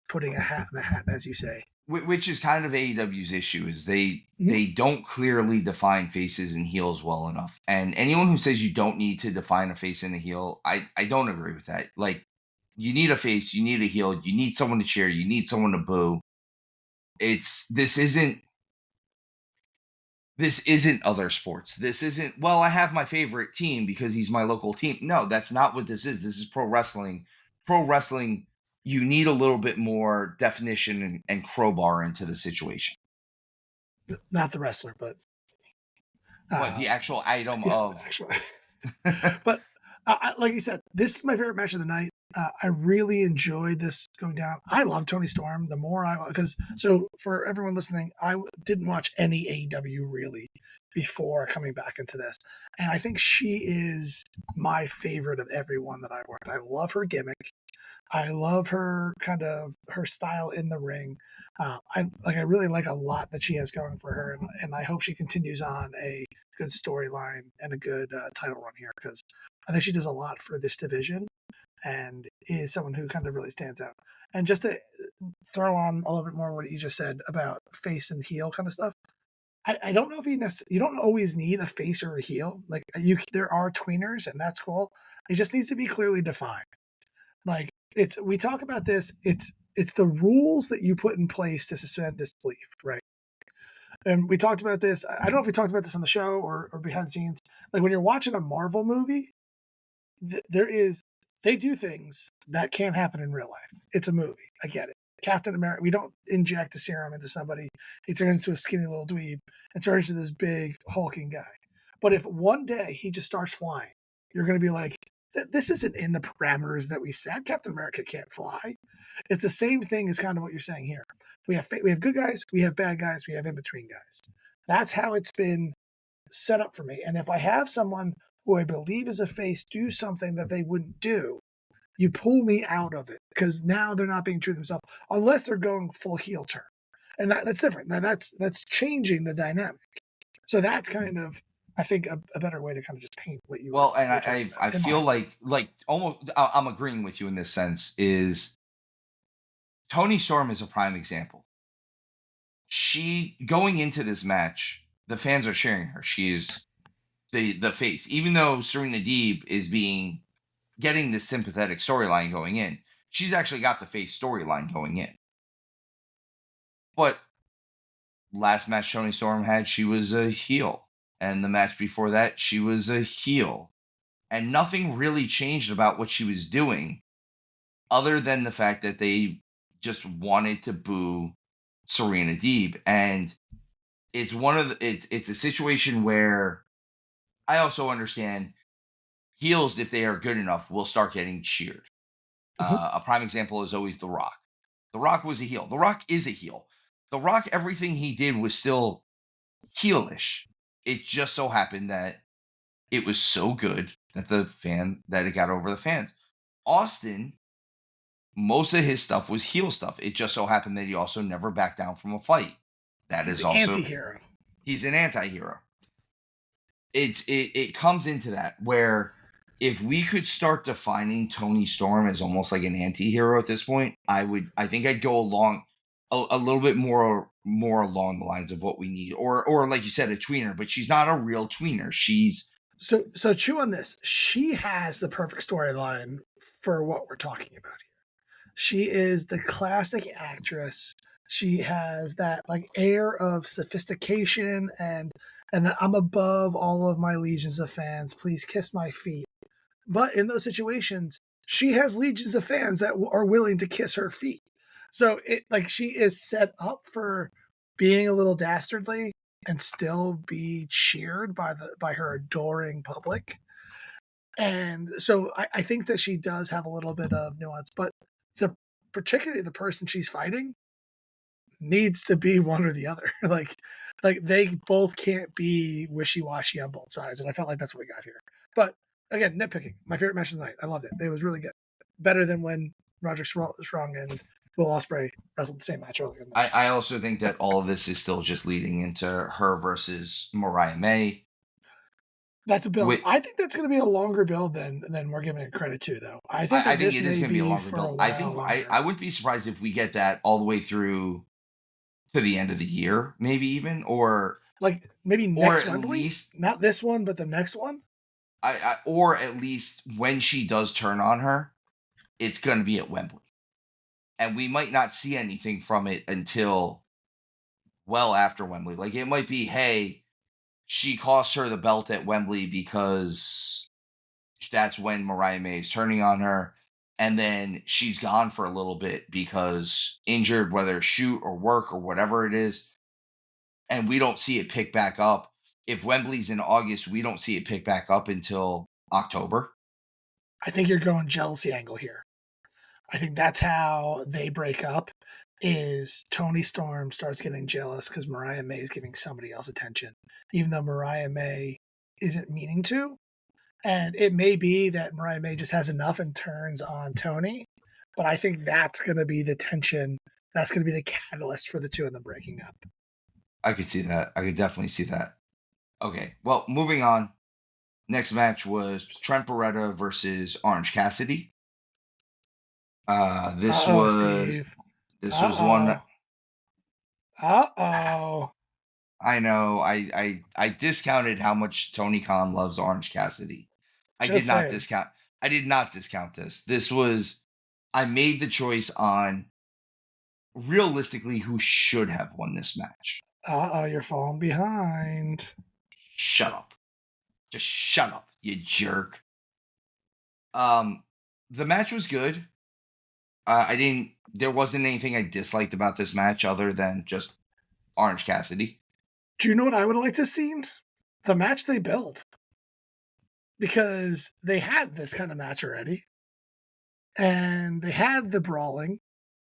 putting a hat in a hat, as you say. Which is kind of AEW's issue, is they don't clearly define faces and heels well enough. And anyone who says you don't need to define a face and a heel, I don't agree with that. Like, you need a face, you need a heel, you need someone to cheer, you need someone to boo. This isn't other sports. This isn't, well, I have my favorite team because he's my local team. No, that's not what this is. This is pro wrestling. Pro wrestling, you need a little bit more definition and crowbar into the situation. Not the wrestler, but the actual item of. Actually. But like you said, this is my favorite match of the night. I really enjoyed this going down. I love Toni Storm. The more so for everyone listening, I didn't watch any AEW really before coming back into this. And I think she is my favorite of everyone that I've worked. I love her gimmick. I love her her style in the ring. I really like a lot that she has going for her, and I hope she continues on a good storyline and a good title run here, because I think she does a lot for this division and is someone who kind of really stands out. And just to throw on a little bit more what you just said about face and heel kind of stuff, I don't know if you don't always need a face or a heel. Like, there are tweeners, and that's cool. It just needs to be clearly defined. Like, we talk about this. It's the rules that you put in place to suspend disbelief, right? And we talked about this. I don't know if we talked about this on the show or behind the scenes. Like, when you're watching a Marvel movie, they do things that can't happen in real life. It's a movie. I get it. Captain America. We don't inject a serum into somebody. He turns into a skinny little dweeb and turns into this big hulking guy. But if one day he just starts flying, you're going to be like, this isn't in the parameters that we set. Captain America can't fly. It's the same thing as kind of what you're saying here. We have good guys, we have bad guys, we have in between guys. That's how it's been set up for me. And if I have someone who I believe is a face do something that they wouldn't do, you pull me out of it because now they're not being true to themselves unless they're going full heel turn, and that's different. Now that's changing the dynamic. So that's kind of, I think, a better way to kind of just paint what you Well, were and talking I about. feel like almost I'm agreeing with you in this sense. Is Tony Storm is a prime example. She going into this match, the fans are cheering her. She is the face, even though Serena Deeb is getting this sympathetic storyline going in. She's actually got the face storyline going in. But last match Tony Storm had, she was a heel. And the match before that, she was a heel. And nothing really changed about what she was doing other than the fact that they just wanted to boo Serena Deeb. And it's it's a situation where I also understand heels, if they are good enough, will start getting cheered. Mm-hmm. A prime example is always The Rock. The Rock was a heel. The Rock is a heel. The Rock, everything he did was still heelish. It just so happened that it was so good that it got over the fans. Austin, most of his stuff was heel stuff. It just so happened that he also never backed down from a fight. That He's is an also anti-hero. He's an anti-hero. It comes into that where if we could start defining Tony Storm as almost like an anti-hero at this point, I think I'd go along a little bit more along the lines of what we need, or like you said, a tweener, but she's not a real tweener. She's So chew on this. She has the perfect storyline for what we're talking about here. She is the classic actress. She has that like air of sophistication and that I'm above all of my legions of fans. Please kiss my feet. But in those situations, she has legions of fans that are willing to kiss her feet. So it like she is set up for being a little dastardly and still be cheered by her adoring public. And so I think that she does have a little bit of nuance, but the particularly the person she's fighting needs to be one or the other. like they both can't be wishy-washy on both sides. And I felt like that's what we got here. But again, nitpicking. My favorite match of the night. I loved it. It was really good. Better than when Roger Strong and Will Ospreay wrestled the same match earlier in the night. I also think that all of this is still just leading into her versus Mariah May. That's a build. With, I think that's going to be a longer build than we're giving it credit to, though. I think I that think this it is may going to be a be longer for a build. while I think longer. I wouldn't be surprised if we get that all the way through to the end of the year, maybe even, or like maybe next at Wembley, least not this one, but the next one. or at least when she does turn on her, it's going to be at Wembley, and we might not see anything from it until well after Wembley. Like it might be, hey, she cost her the belt at Wembley because that's when Mariah May is turning on her. And then she's gone for a little bit because injured, whether shoot or work or whatever it is. And we don't see it pick back up. If Wembley's in August, we don't see it pick back up until October. I think you're going jealousy angle here. I think that's how they break up. Is Tony Storm starts getting jealous because Mariah May is giving somebody else attention, even though Mariah May isn't meaning to. And it may be that Mariah May just has enough and turns on Tony, but I think that's going to be the tension. That's going to be the catalyst for the two of them breaking up. I could see that. I could definitely see that. Okay, well, moving on. Next match was Trent Beretta versus Orange Cassidy. This Uh-oh, was Steve. this was one. Uh-oh. I know. I discounted how much Tony Khan loves Orange Cassidy. I Just did not saying. discount. I did not discount this. This was. I made the choice on realistically who should have won this match. Uh-oh, you're falling behind. Shut up. Just shut up, you jerk. The match was good. There wasn't anything I disliked about this match other than just Orange Cassidy. Do you know what I would have liked to have seen? The match they built. Because they had this kind of match already. And they had the brawling.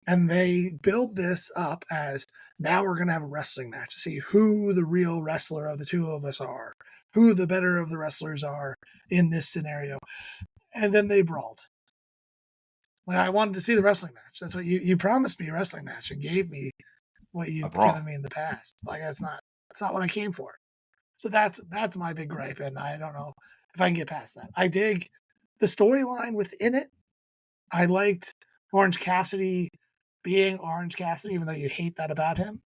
And they build this up as now we're going to have a wrestling match to see who the real wrestler of the two of us are, who the better of the wrestlers are in this scenario. And then they brawled. Like, I wanted to see the wrestling match. That's what you promised me, a wrestling match, and gave me what you've given me in the past. Like, that's not what I came for. So that's my big gripe, and I don't know if I can get past that. I dig the storyline within it. I liked Orange Cassidy being Orange Cassidy, even though you hate that about him.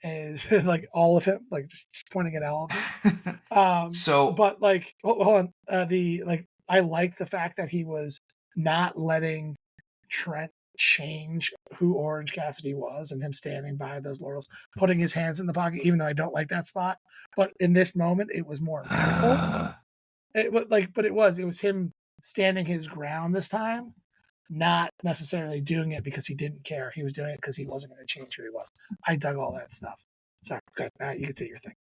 Is like all of him, like just pointing at all of him. But like, hold on, I like the fact that he was not letting Trent change who Orange Cassidy was, and him standing by those laurels, putting his hands in the pocket, even though I don't like that spot. But in this moment, it was more impactful. But it was him standing his ground this time, not necessarily doing it because he didn't care. He was doing it because he wasn't going to change who he was. I dug all that stuff. So good. You can say your thing.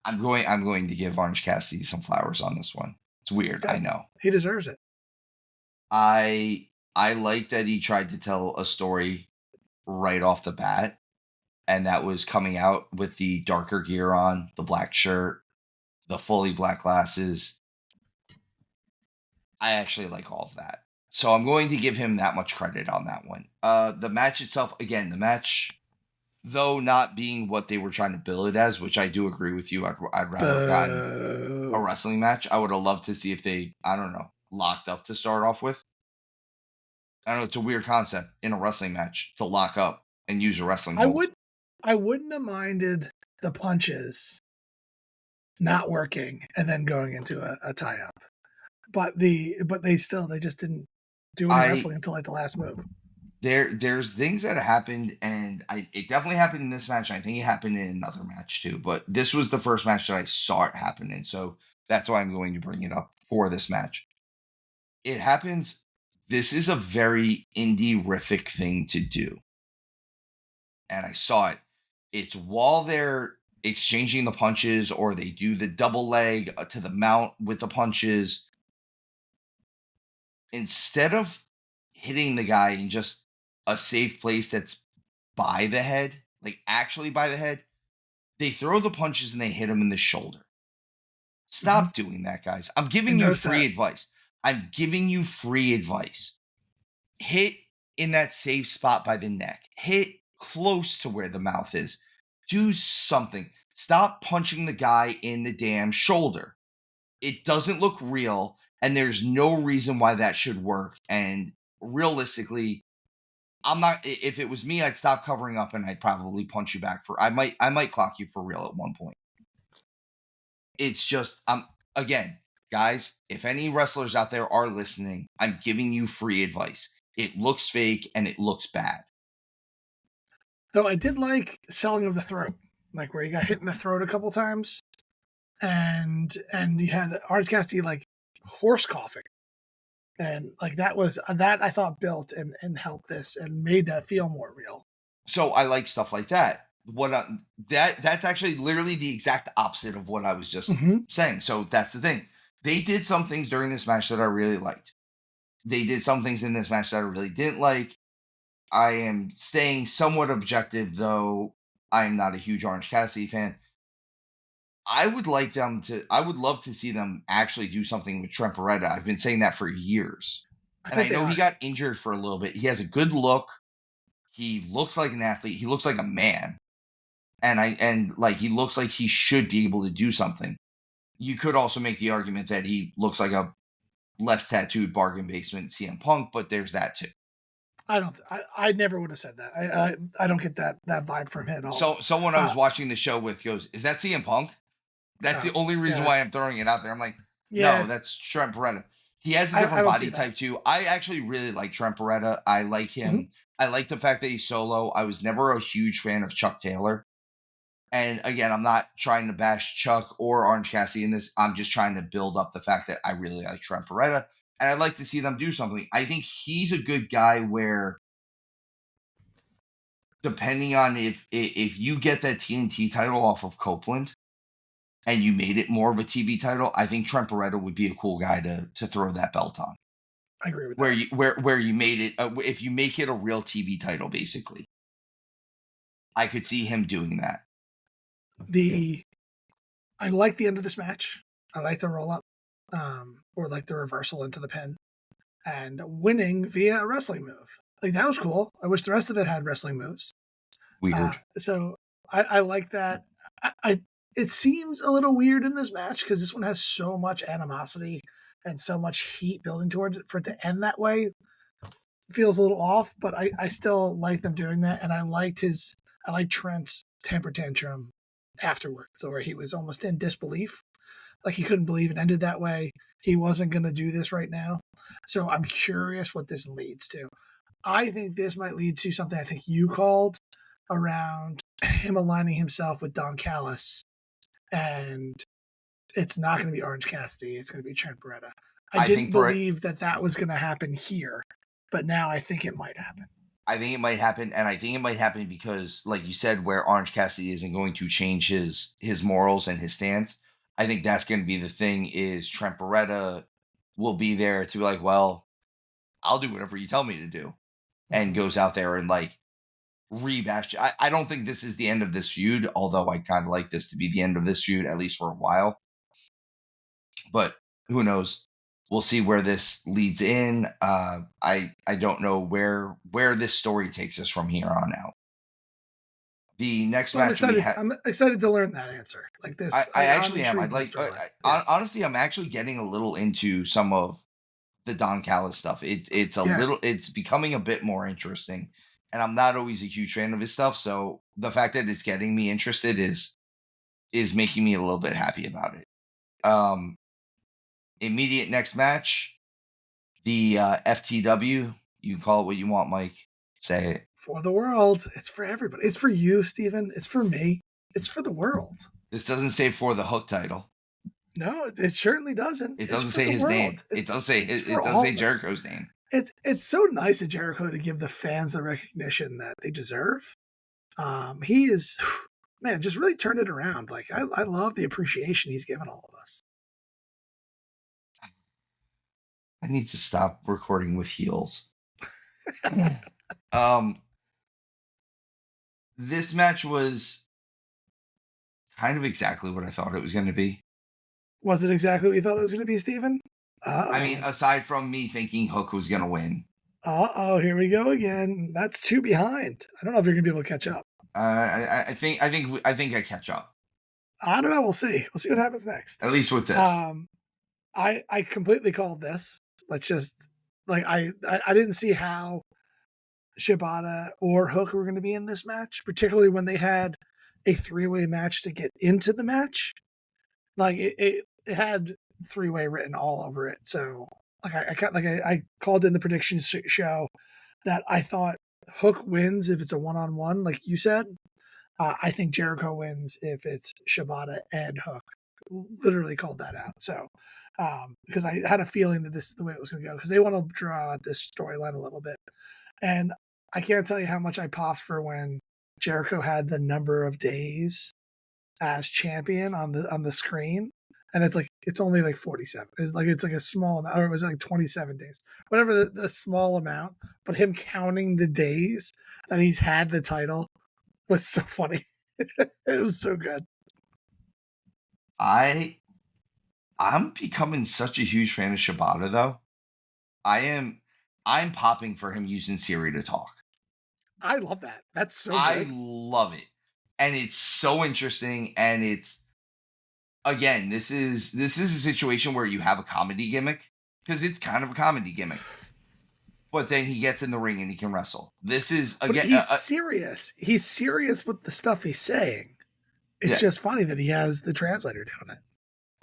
I'm going to give Orange Cassidy some flowers on this one. It's weird, I know. He deserves it. I like that he tried to tell a story right off the bat, and that was coming out with the darker gear on, the black shirt, the fully black glasses. I actually like all of that. So I'm going to give him that much credit on that one. The match itself, again, though not being what they were trying to bill it as, which I do agree with you, I'd rather have gotten a wrestling match. I would have loved to see if they, I don't know, locked up to start off with. I know it's a weird concept in a wrestling match to lock up and use a wrestling hold. I wouldn't have minded the punches not working and then going into a tie-up. But they just didn't do any wrestling until like the last move. There's things that happened, and it definitely happened in this match. I think it happened in another match too, but this was the first match that I saw it happen in, so that's why I'm going to bring it up for this match. It happens. This is a very indie-rific thing to do, and I saw it. It's while they're exchanging the punches, or they do the double leg to the mount with the punches. Instead of hitting the guy in just a safe place that's by the head, like actually by the head, they throw the punches and they hit him in the shoulder. Stop doing that, guys. I'm giving you free advice. I'm giving you free advice. Hit in that safe spot by the neck. Hit close to where the mouth is. Do something. Stop punching the guy in the damn shoulder. It doesn't look real. And there's no reason why that should work. And realistically, if it was me, I'd stop covering up and I'd probably punch you back I might clock you for real at one point. It's just, again, guys, if any wrestlers out there are listening, I'm giving you free advice. It looks fake and it looks bad. Though I did like selling of the throat, like where he got hit in the throat a couple times. And you had Orange Cassidy like horse coughing, and like that I thought built and helped this and made that feel more real. So I like stuff like that. That's actually literally the exact opposite of what I was just saying. So that's the thing. They did some things during this match that I really liked. They did some things in this match that I really didn't like. I am staying somewhat objective, though I am not a huge Orange Cassidy fan. I would love to see them actually do something with Trent Beretta. I've been saying that for years. I know he got injured for a little bit. He has a good look. He looks like an athlete. He looks like a man. And he looks like he should be able to do something. You could also make the argument that he looks like a less tattooed bargain basement CM Punk, but there's that too. I never would have said that. I don't get that vibe from him at all. So someone I was watching the show with goes, "Is that CM Punk?" That's the only reason why I'm throwing it out there. I'm like, no, that's Trent Beretta. He has a different body type too. I actually really like Trent Beretta. I like him. I like the fact that he's solo. I was never a huge fan of Chuck Taylor. And again, I'm not trying to bash Chuck or Orange Cassidy in this. I'm just trying to build up the fact that I really like Trent Beretta. and I'd like to see them do something. I think he's a good guy where, depending on if you get that TNT title off of Copeland and you made it more of a TV title, I think Trent Beretta would be a cool guy to throw that belt on. I agree with where that. you where you made it, if you make it a real TV title, basically, I could see him doing that. I like the end of this match. I like the roll up, or like the reversal into the pin, and winning via a wrestling move. Like that was cool. I wish the rest of it had wrestling moves. Weird. So I like that. It seems a little weird in this match because this one has so much animosity and so much heat building towards it. For it to end that way feels a little off, but I still like them doing that, and I liked Trent's temper tantrum afterwards, where he was almost in disbelief, like he couldn't believe it ended that way. He wasn't going to do this right now. So I'm curious what this leads to. I think this might lead to something I think you called around him aligning himself with Don Callis, and it's not going to be Orange Cassidy. It's going to be Trent Beretta. I didn't believe that was going to happen here, but now I think it might happen. I think it might happen, and I think it might happen because, like you said, where Orange Cassidy isn't going to change his morals and his stance, I think that's going to be the thing. Is Trent Beretta will be there to be like, well, I'll do whatever you tell me to do, and goes out there and like rebash. I don't think this is the end of this feud, although I kind of like this to be the end of this feud, at least for a while. But who knows? We'll see where this leads in. I don't know where this story takes us from here on out. The next match I'm excited to learn that answer. Like this, I actually am. I'd like. Honestly, I'm actually getting a little into some of the Don Callis stuff. It's a little. It's becoming a bit more interesting, and I'm not always a huge fan of his stuff. So the fact that it's getting me interested is making me a little bit happy about it. Immediate next match, the FTW. You can call it what you want, Mike. Say it. For the world. It's for everybody. It's for you, Steven. It's for me. It's for the world. This doesn't say for the Hook title. No, it certainly doesn't. It doesn't say his name. It does say Jericho's name. It's so nice of Jericho to give the fans the recognition that they deserve. He is, man, just really turned it around. Like I love the appreciation he's given all of us. I need to stop recording with heels. This match was kind of exactly what I thought it was going to be. Was it exactly what you thought it was going to be, Steven? I mean, aside from me thinking Hook was going to win. Here we go again. That's 2 behind. I don't know if you're going to be able to catch up. I think I catch up. I don't know. We'll see. We'll see what happens next. At least with this. I completely called this. Let's just I didn't see how Shibata or Hook were going to be in this match, particularly when they had a 3-way match to get into the match. Like it had 3-way written all over it. So I called in the prediction show that I thought Hook wins if it's a 1-on-1, like you said. I think Jericho wins if it's Shibata and Hook. Literally called that out. So because I had a feeling that this is the way it was going to go, because they want to draw out this storyline a little bit. And I can't tell you how much I popped for when Jericho had the number of days as champion on the screen, and it's only like 47. It's like a small amount, or it was like 27 days, whatever the small amount. But him counting the days that he's had the title was so funny. It was so good. I'm becoming such a huge fan of Shibata, though. I'm popping for him using Siri to talk. I love that. That's so good. I love it. And it's so interesting. And it's, again, this is a situation where you have a comedy gimmick, because it's kind of a comedy gimmick. But then he gets in the ring and he can wrestle. This is, again, but he's serious. He's serious with the stuff he's saying. It's just funny that he has the translator doing it.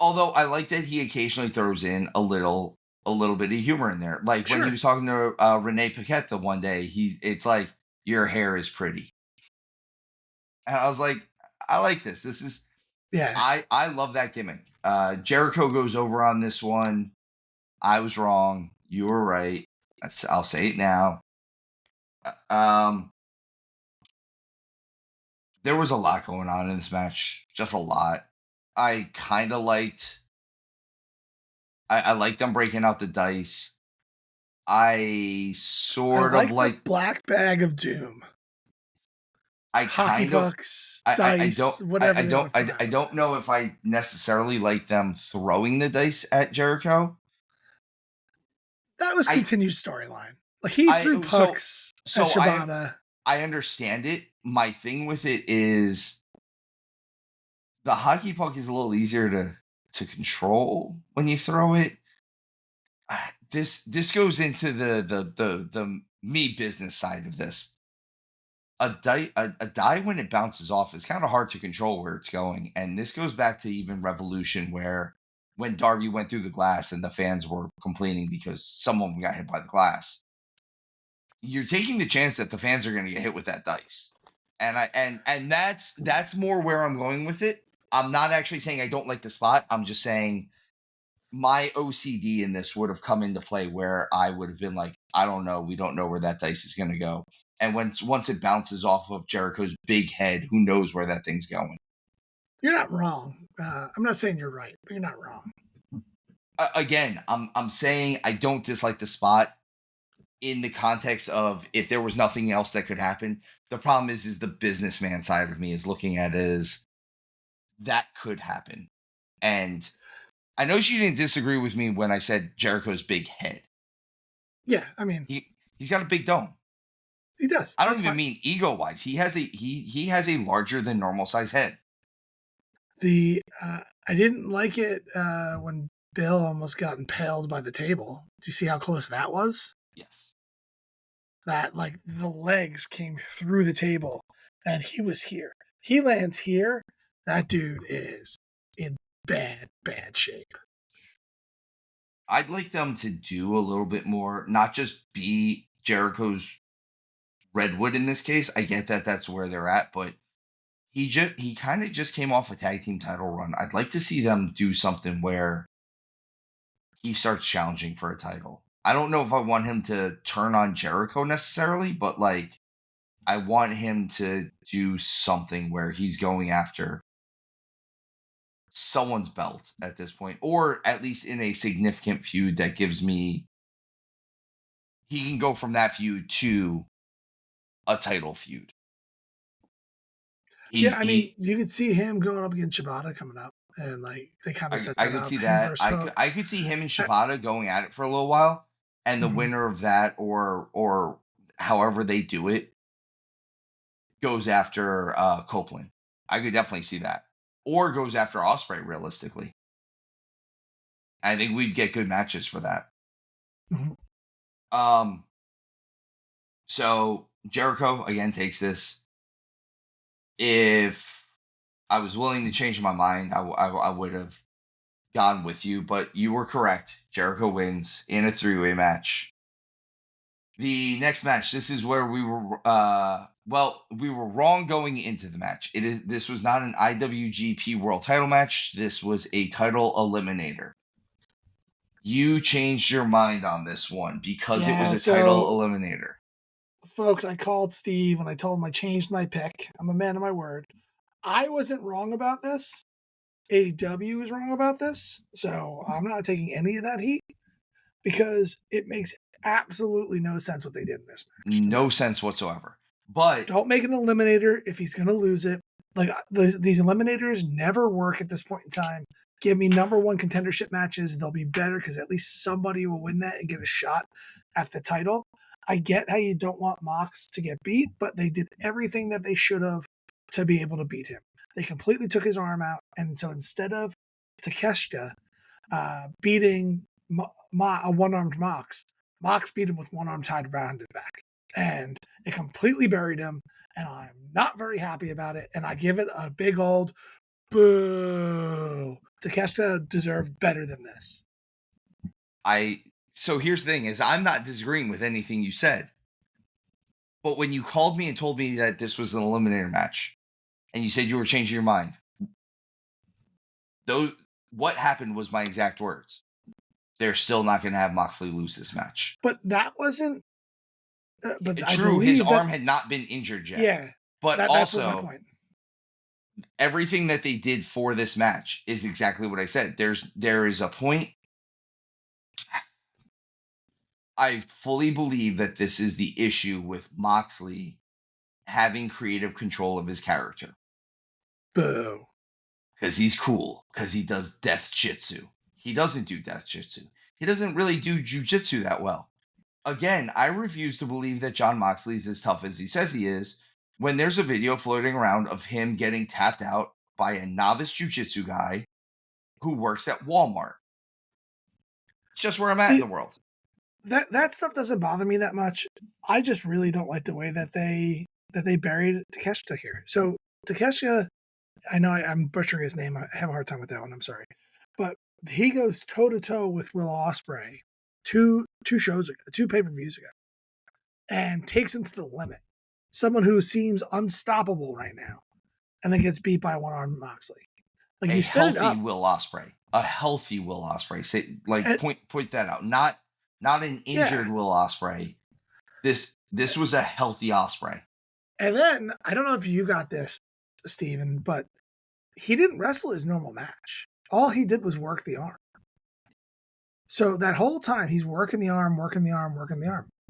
Although I like that he occasionally throws in a little bit of humor in there. Like when he was talking to Renee Paquette the one day, it's like, your hair is pretty. And I was like, I like this. This is, I love that gimmick. Jericho goes over on this one. I was wrong. You were right. I'll say it now. Um, there was a lot going on in this match. Just a lot. I kind of liked. I liked them breaking out the dice. I I sort of like the like. black bag of doom. I Hockey kind of. pucks, dice, whatever they want to put I out. don't know if I necessarily like them throwing the dice at Jericho. That was I continued storyline. Like he threw so pucks at so Shibata. I understand it. My thing with it is the hockey puck is a little easier to control when you throw it. This goes into the me business side of this. A die when it bounces off is kind of hard to control where it's going, and this goes back to even Revolution where when Darby went through the glass and the fans were complaining because someone got hit by the glass. You're taking the chance that the fans are going to get hit with that dice, and that's more where I'm going with it. I'm not actually saying I don't like the spot. I'm just saying my OCD in this would have come into play where I would have been like, I don't know, we don't know where that dice is going to go. And once it bounces off of Jericho's big head, who knows where that thing's going? You're not wrong. I'm not saying you're right, but you're not wrong. Again, I'm saying I don't dislike the spot in the context of if there was nothing else that could happen. The problem is the businessman side of me is looking at it as that could happen. And I know she didn't disagree with me when I said Jericho's big head. Yeah, I mean, He's got a big dome. he does. I don't That's even fine. mean ego wise. He has a larger than normal size head. I didn't like it when Bill almost got impaled by the table. Do you see how close that was? Yes. That like the legs came through the table, and he was here. He lands here. That dude is in bad shape. I'd like them to do a little bit more, not just be Jericho's Redwood in this case. I get that that's where they're at, but he kind of just came off a tag team title run. I'd like to see them do something where he starts challenging for a title. I don't know if I want him to turn on Jericho necessarily, but like I want him to do something where he's going after someone's belt at this point, or at least in a significant feud that gives me he can go from that feud to a title feud. Yeah, He's I mean, he you could see him going up against Shibata coming up, and like they kind of set I that could up. see Him that. versus Hook. I could see him and Shibata going at it for a little while, and the Mhm. winner of that or however they do it goes after Copeland. I could definitely see that. Or goes after Osprey realistically. I think we'd get good matches for that. Mhm. Um so Jericho again takes this. If I was willing to change my mind, I would have gone with you, but you were correct. Jericho wins in a three-way match. The next match, this is where we were we were wrong going into the match. This was not an IWGP World Title match. This was a title eliminator. You changed your mind on this one because it was Yeah, a title so eliminator. folks, I called Steve and I told him I changed my pick. I'm a man of my word. I wasn't wrong about this. AEW was wrong about this. So I'm not taking any of that heat because it makes absolutely no sense what they did in this match. No sense whatsoever. But Don't make an eliminator if he's going to lose it. Like these eliminators never work at this point in time. Give me number one contendership matches. They'll be better because at least somebody will win that and get a shot at the title. I get how you don't want Mox to get beat, but they did everything that they should have to be able to beat him. They completely took his arm out. And so instead of Takeshita beating a one-armed Mox, Mox beat him with one arm tied around his back. And it completely buried him. And I'm not very happy about it. And I give it a big old boo. Takeshita deserved better than this. So here's the thing is I'm not disagreeing with anything you said. But when you called me and told me that this was an eliminator match and you said you were changing your mind, those what happened was my exact words. they're still not going to have Moxley lose this match. But that wasn't. But I True, his believe that. arm had not been injured yet. Yeah, But that's what my also, point. everything that they did for this match is exactly what I said. There is a point. I fully believe that this is the issue with Moxley having creative control of his character. Boo. Because he's cool. Because he does death jitsu. He doesn't do death jitsu. He doesn't really do jujitsu that well. Again, I refuse to believe that Jon Moxley is as tough as he says he is when there's a video floating around of him getting tapped out by a novice jujitsu guy who works at Walmart. It's just where I'm at in the world. That stuff doesn't bother me that much. I just really don't like the way that they buried Takeshita here. So Takeshita, I know I'm butchering his name. I have a hard time with that one. I'm sorry, but he goes toe to toe with Will Ospreay two shows ago, 2 pay-per-views ago, and takes him to the limit. Someone who seems unstoppable right now, and then gets beat by one-armed Moxley. Like, you set it up. Will Ospreay, a healthy Will Ospreay. Say, like, point that out. Not an injured Will Ospreay. This was a healthy Ospreay. And then I don't know if you got this, Steven, but he didn't wrestle his normal match. All he did was work the arm. So that whole time he's working the arm.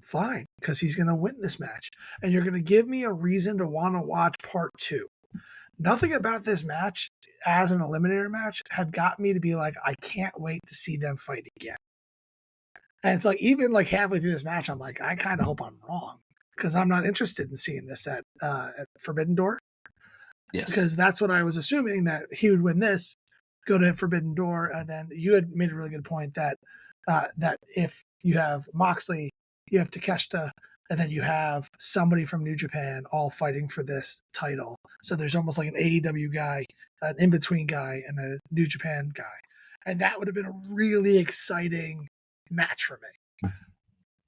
Fine, because he's going to win this match. And you're going to give me a reason to want to watch part 2. Nothing about this match as an eliminator match had got me to be like, I can't wait to see them fight again. And it's like, even like halfway through this match, I'm like, I kind of hope I'm wrong, because I'm not interested in seeing this at Forbidden Door. Yes. Because that's what I was assuming, that he would win this, go to Forbidden Door, and then you had made a really good point that that if you have Moxley, you have Takeshita, and then you have somebody from New Japan all fighting for this title. So there's almost like an AEW guy, an in-between guy, and a New Japan guy. And that would have been a really exciting match for me.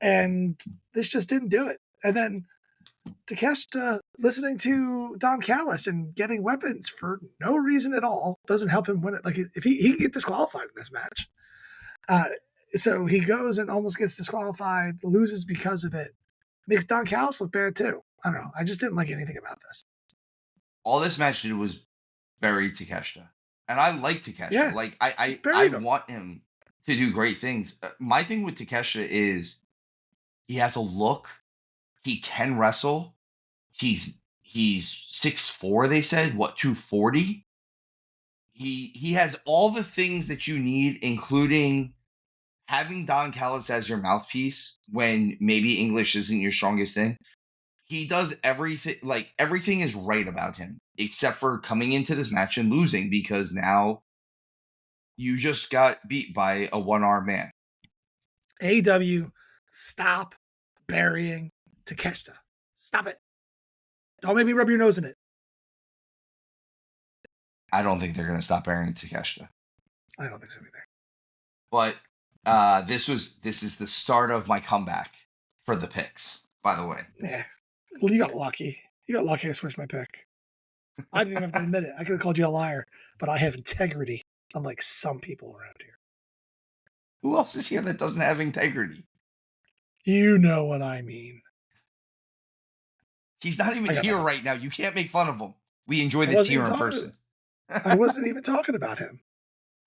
And this just didn't do it. And then Takeshita listening to Don Callis and getting weapons for no reason at all doesn't help him win it. Like, if he can get disqualified in this match. So he goes and almost gets disqualified, loses because of it. Makes Don Callis look bad too. I don't know. I just didn't like anything about this. All this match did was bury Takeshita. And I like Takeshita. Yeah, like, I want him to do great things. My thing with Takeshita is he has a look. He can wrestle. He's 6'4", they said. What, 240? He has all the things that you need, including having Don Callis as your mouthpiece when maybe English isn't your strongest thing. He does everything, like, everything is right about him, except for coming into this match and losing, because now you just got beat by a one-armed man. AEW, stop burying Takeshita. Stop it. Don't make me rub your nose in it. I don't think they're going to stop burying Takeshita. I don't think so either. But this is the start of my comeback for the picks, by the way. Yeah. Well, you got lucky. I switched my pick. I didn't even have to admit it. I could have called you a liar, but I have integrity, unlike some people around here. Who else is here that doesn't have integrity? You know what I mean. He's not even here right now. You can't make fun of him. We enjoy the tier in person. I wasn't even talking about him.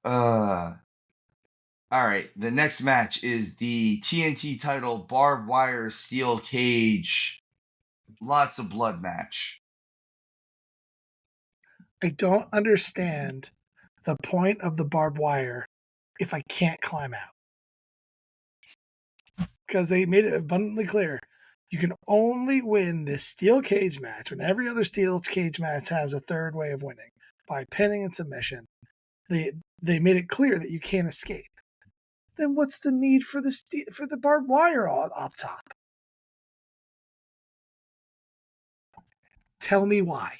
All right. The next match is the TNT title barbed wire steel cage. Lots of blood match. I don't understand the point of the barbed wire if I can't climb out. Because they made it abundantly clear. You can only win this steel cage match when every other steel cage match has a third way of winning, by pinning and submission. They made it clear that you can't escape. Then what's the need for the barbed wire up top? Tell me why.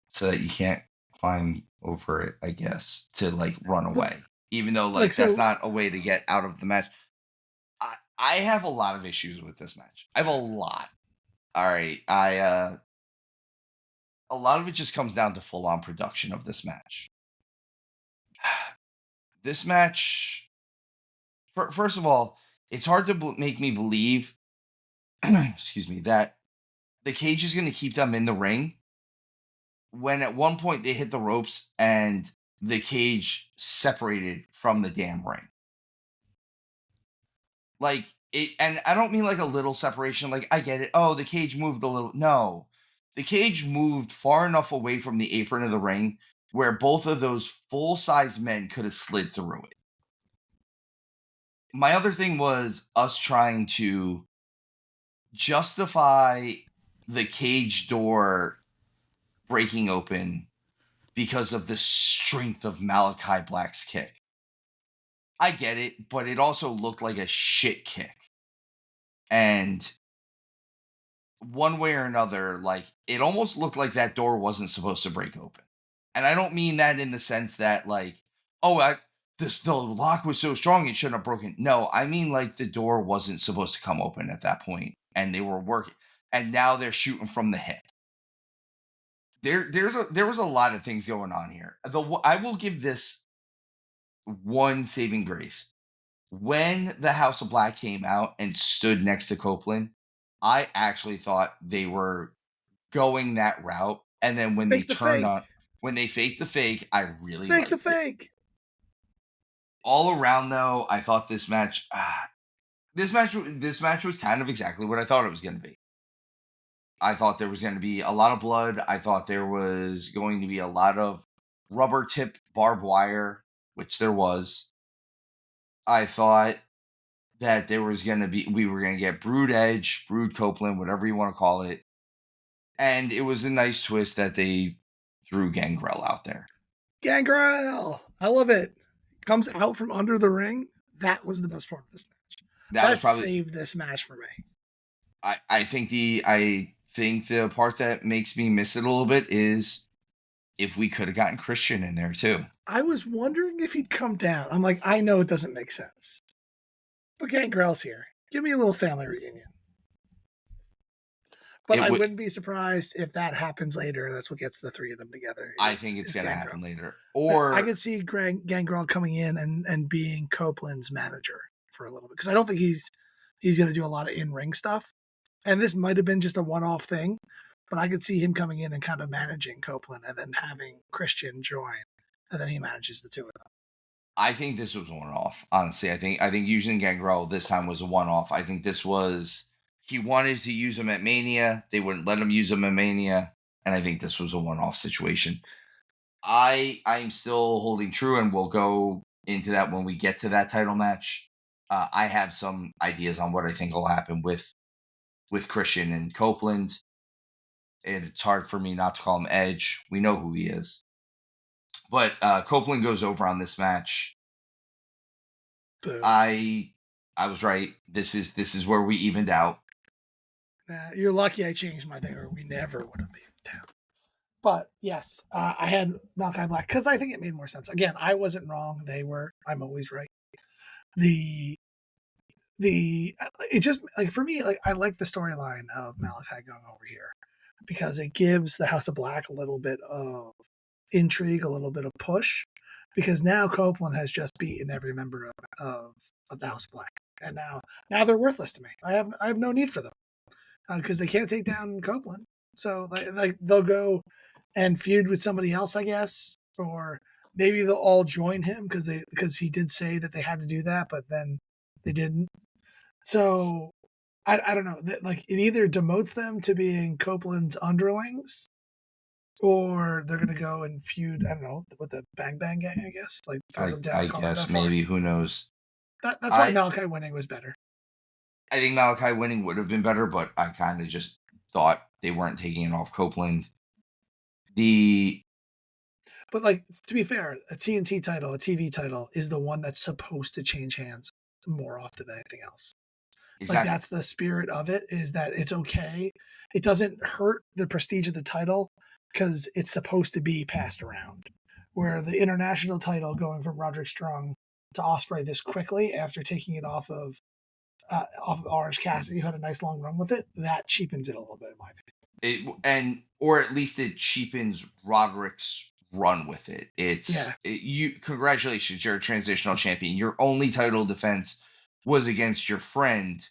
So that you can't climb over it, I guess, to like run away. Even though that's not a way to get out of the match. I have a lot of issues with this match. I have a lot. All right. A lot of it just comes down to full-on production of this match. This match first of all, it's hard to make me believe, excuse me, that the cage is going to keep them in the ring when at one point they hit the ropes and the cage separated from the damn ring. Like it, and I don't mean like a little separation. Like I get it. Oh, the cage moved a little. No, the cage moved far enough away from the apron of the ring where both of those full size men could have slid through it. My other thing was us trying to justify the cage door breaking open because of the strength of Malachi Black's kick. I get it, but it also looked like a shit kick. And one way or another, like it almost looked like that door wasn't supposed to break open. And I don't mean that in the sense that like, oh, the lock was so strong it shouldn't have broken. No, I mean like the door wasn't supposed to come open at that point, and they were working, and now they're shooting from the hip. There was a lot of things going on here. I will give this one saving grace. When the House of Black came out and stood next to Copeland, I actually thought they were going that route. And then when they Fake the turned fake. on, when they faked the fake, I really Fake the liked it. fake. All around, though, I thought this match was kind of exactly what I thought it was going to be. I thought there was going to be a lot of blood. I thought there was going to be a lot of rubber tip barbed wire, which there was. I thought that there was going to be, we were going to get Brood Edge, Brood Copeland, whatever you want to call it. And it was a nice twist that they threw Gangrel out there. Gangrel! I love it. Comes out from under the ring. That was the best part of this match. That saved this match for me. I think the part that makes me miss it a little bit is if we could have gotten Christian in there too. I was wondering if he'd come down. I'm like, I know it doesn't make sense. But Gangrel's here. Give me a little family reunion. But I wouldn't be surprised if that happens later. That's what gets the three of them together. I think it's going to happen later. Or I could see Gangrel coming in and being Copeland's manager for a little bit. Because I don't think he's going to do a lot of in-ring stuff. And this might have been just a one-off thing. But I could see him coming in and kind of managing Copeland and then having Christian join. And then he manages the two of them. I think this was one-off. Honestly, I think using Gangrel this time was a one-off. I think this was... He wanted to use him at Mania. They wouldn't let him use him at Mania. And I think this was a one-off situation. I'm still holding true, and we'll go into that when we get to that title match. I have some ideas on what I think will happen with Christian and Copeland. And it's hard for me not to call him Edge. We know who he is. But Copeland goes over on this match. Boom. I was right. This is where we evened out. You're lucky I changed my thing, or we never would have evened out. But yes, I had Malachi Black because I think it made more sense. Again, I wasn't wrong. They were. I'm always right. It just like for me, like I like the storyline of Malachi going over here because it gives the House of Black a little bit of intrigue, a little bit of push, because now Copeland has just beaten every member of the House of Black, and now they're worthless to me. I have no need for them because they can't take down Copeland. So like they'll go and feud with somebody else, I guess, or maybe they'll all join him because he did say that they had to do that, but then they didn't. So I don't know. Like it either demotes them to being Copeland's underlings, or they're gonna go and feud. I don't know with the Bang Bang Gang. I guess like throw them down. I guess maybe who knows. That's why Malachi winning was better. I think Malachi winning would have been better, but I kind of just thought they weren't taking it off Copeland. But like to be fair, a TNT title, a TV title, is the one that's supposed to change hands more often than anything else. Exactly. Like that's the spirit of it, is that it's okay. It doesn't hurt the prestige of the title because it's supposed to be passed around. Where the international title going from Roderick Strong to Ospreay this quickly after taking it off of Orange Cassidy, who had a nice long run with it, that cheapens it a little bit in my opinion. Or at least it cheapens Roderick's run with it. Congratulations, you're a transitional champion. Your only title defense was against your friend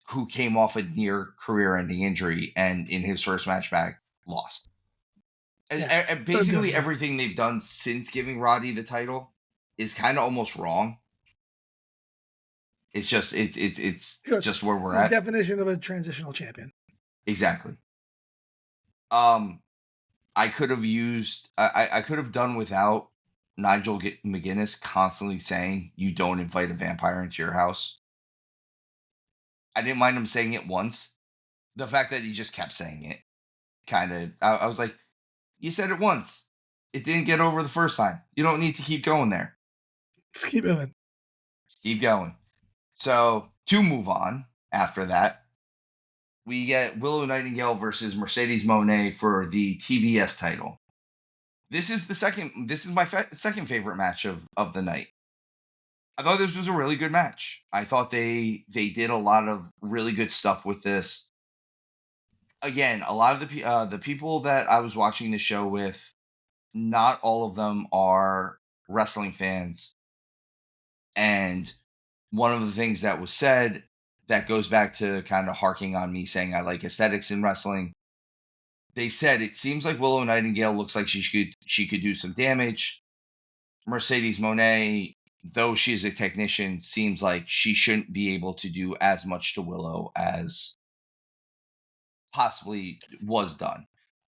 who came off a near career-ending injury and in his first match back lost. Yeah, And so basically different. everything they've done since giving Roddy the title is kind of almost wrong. It's just where we're The at. definition of a transitional champion. Exactly. I could have used I could have done without Nigel McGuinness constantly saying you don't invite a vampire into your house. I didn't mind him saying it once. The fact that he just kept saying it kind of I was like, you said it once. It didn't get over the first time. You don't need to keep going there. Let's keep moving. Keep going. So to move on after that, we get Willow Nightingale versus Mercedes Moné for the TBS title. This is my second favorite match of the night. I thought this was a really good match. I thought they did a lot of really good stuff with this. Again, a lot of the people that I was watching the show with, not all of them are wrestling fans. And one of the things that was said that goes back to kind of harking on me saying I like aesthetics in wrestling. They said it seems like Willow Nightingale looks like she could do some damage. Mercedes Moné, though she's a technician, seems like she shouldn't be able to do as much to Willow as possibly was done.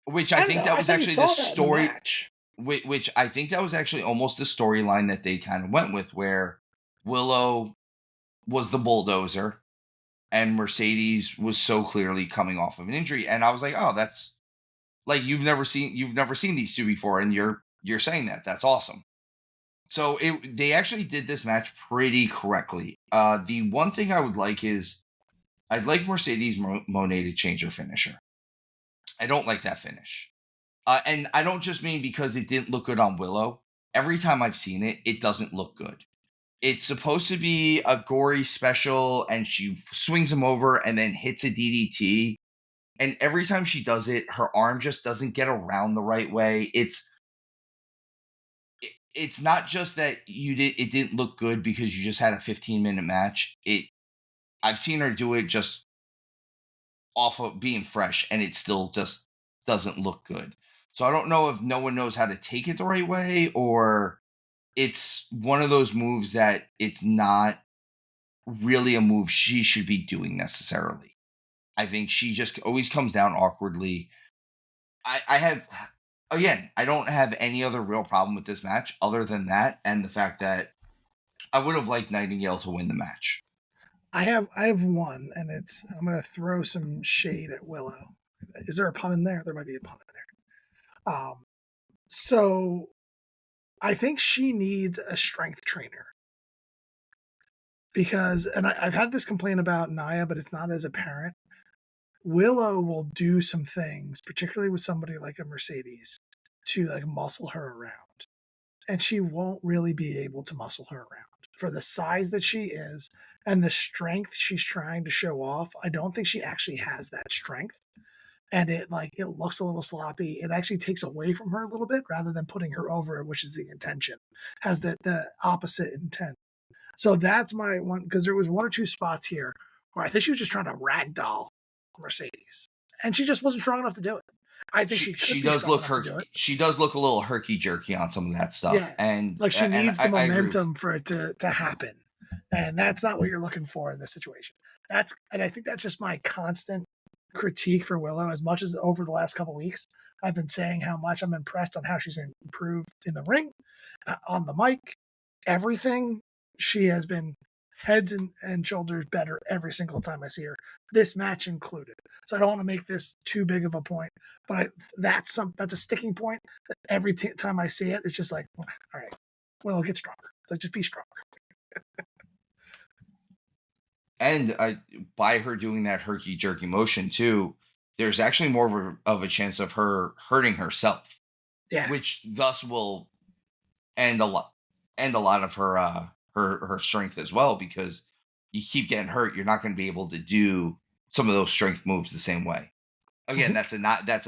Which I I don't think know. that I was thought you actually the saw that in the story. match. Which I think that was actually almost the storyline that they kind of went with, where Willow was the bulldozer and Mercedes was so clearly coming off of an injury. And I was like, oh, that's like you've never seen these two before, and you're saying that. That's awesome. So they actually did this match pretty correctly. The one thing I would like is I'd like Mercedes Moné to change her finisher. I don't like that finish. And I don't just mean because it didn't look good on Willow. Every time I've seen it, it doesn't look good. It's supposed to be a gory special, and she swings him over and then hits a DDT. And every time she does it, her arm just doesn't get around the right way. It's not just that it didn't look good because you just had a 15-minute match. I've seen her do it just off of being fresh, and it still just doesn't look good. So I don't know if no one knows how to take it the right way, or it's one of those moves that it's not really a move she should be doing necessarily. I think she just always comes down awkwardly. I have, again, I don't have any other real problem with this match other than that and the fact that I would have liked Nightingale to win the match. I have one, and I'm gonna throw some shade at Willow. Is there a pun in there? There might be a pun in there. So I think she needs a strength trainer because, and I've had this complaint about Nia, but it's not as apparent. Willow will do some things, particularly with somebody like a Mercedes, to like muscle her around, and she won't really be able to muscle her around for the size that she is and the strength she's trying to show off. I don't think she actually has that strength, and it looks a little sloppy. It actually takes away from her a little bit rather than putting her over, which is the intention. Has the opposite intent. So that's my one, because there was one or two spots here where I think she was just trying to ragdoll Mercedes, and she just wasn't strong enough to do it. I think she could be strong enough to do it. She does look a little herky jerky on some of that stuff. Yeah, And like she needs the I momentum for it to happen, and that's not what you're looking for in this situation. And I think that's just my constant critique for Willow. As much as over the last couple weeks, I've been saying how much I'm impressed on how she's improved in the ring, on the mic, everything. She has been heads and shoulders better every single time I see her, this match included. So I don't want to make this too big of a point, but that's a sticking point. Every time I see it, it's just like, all right, well, get stronger. Like, just be stronger. And by her doing that herky jerky motion too, there's actually more of a chance of her hurting herself. Yeah. Which thus will end a lot of her strength as well, because you keep getting hurt, you're not going to be able to do some of those strength moves the same way. Again, that's a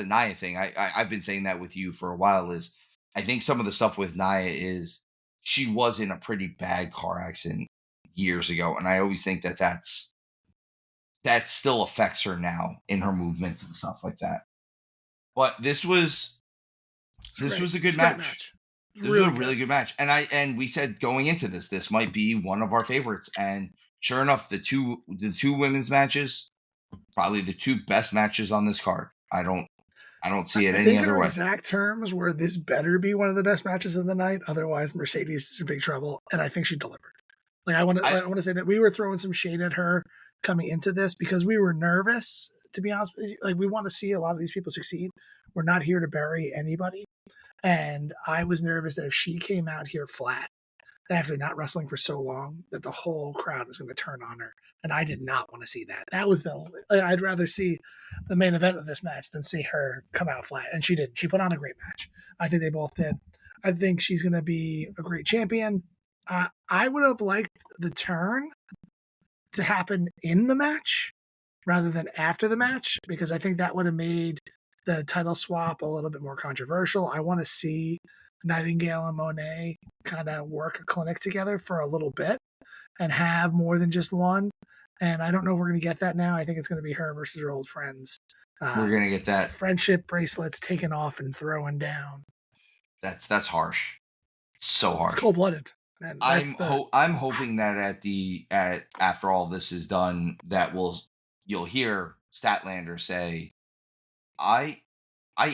Nia thing. I've been saying that with you for a while. Is I think some of the stuff with Nia is she was in a pretty bad car accident years ago, and I always think that still affects her now in her movements and stuff like that. But this was a good It's a great match. match. It's This was really a really good match, and we said going into this might be one of our favorites, and sure enough, the two women's matches, probably the two best matches on this card. I don't see it I any think other our way. exact terms were this better be one of the best matches of the night. Otherwise, Mercedes is in big trouble, and I think she delivered. Like I want to say that we were throwing some shade at her coming into this because we were nervous. To be honest, like we want to see a lot of these people succeed. We're not here to bury anybody, and I was nervous that if she came out here flat after not wrestling for so long, that the whole crowd was going to turn on her, and I did not want to see that. That was I'd rather see the main event of this match than see her come out flat, and she didn't. She put on a great match. I think they both did. I think she's going to be a great champion. I would have liked the turn to happen in the match rather than after the match because I think that would have made the title swap a little bit more controversial. I want to see Nightingale and Monet kind of work a clinic together for a little bit and have more than just one. And I don't know if we're going to get that now. I think it's going to be her versus her old friends. We're going to get that. Friendship bracelets taken off and throwing down. That's harsh. So harsh. It's cold-blooded. I'm hoping that after all this is done, that you'll hear Statlander say, I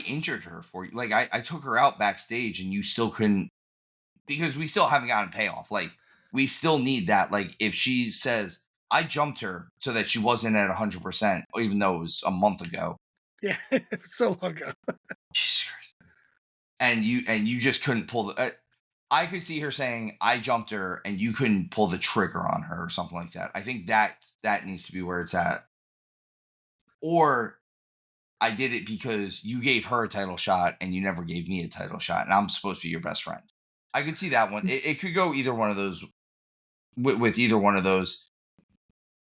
injured her for you. Like I took her out backstage and you still couldn't, because we still haven't gotten payoff. Like we still need that. Like if she says, I jumped her so that she wasn't at 100%, even though it was a month ago. Yeah, it was so long ago. Jesus Christ. And you just couldn't pull the. I could see her saying, I jumped her and you couldn't pull the trigger on her or something like that. I think that needs to be where it's at. Or I did it because you gave her a title shot and you never gave me a title shot and I'm supposed to be your best friend. I could see that one. It could go either one of those with either one of those.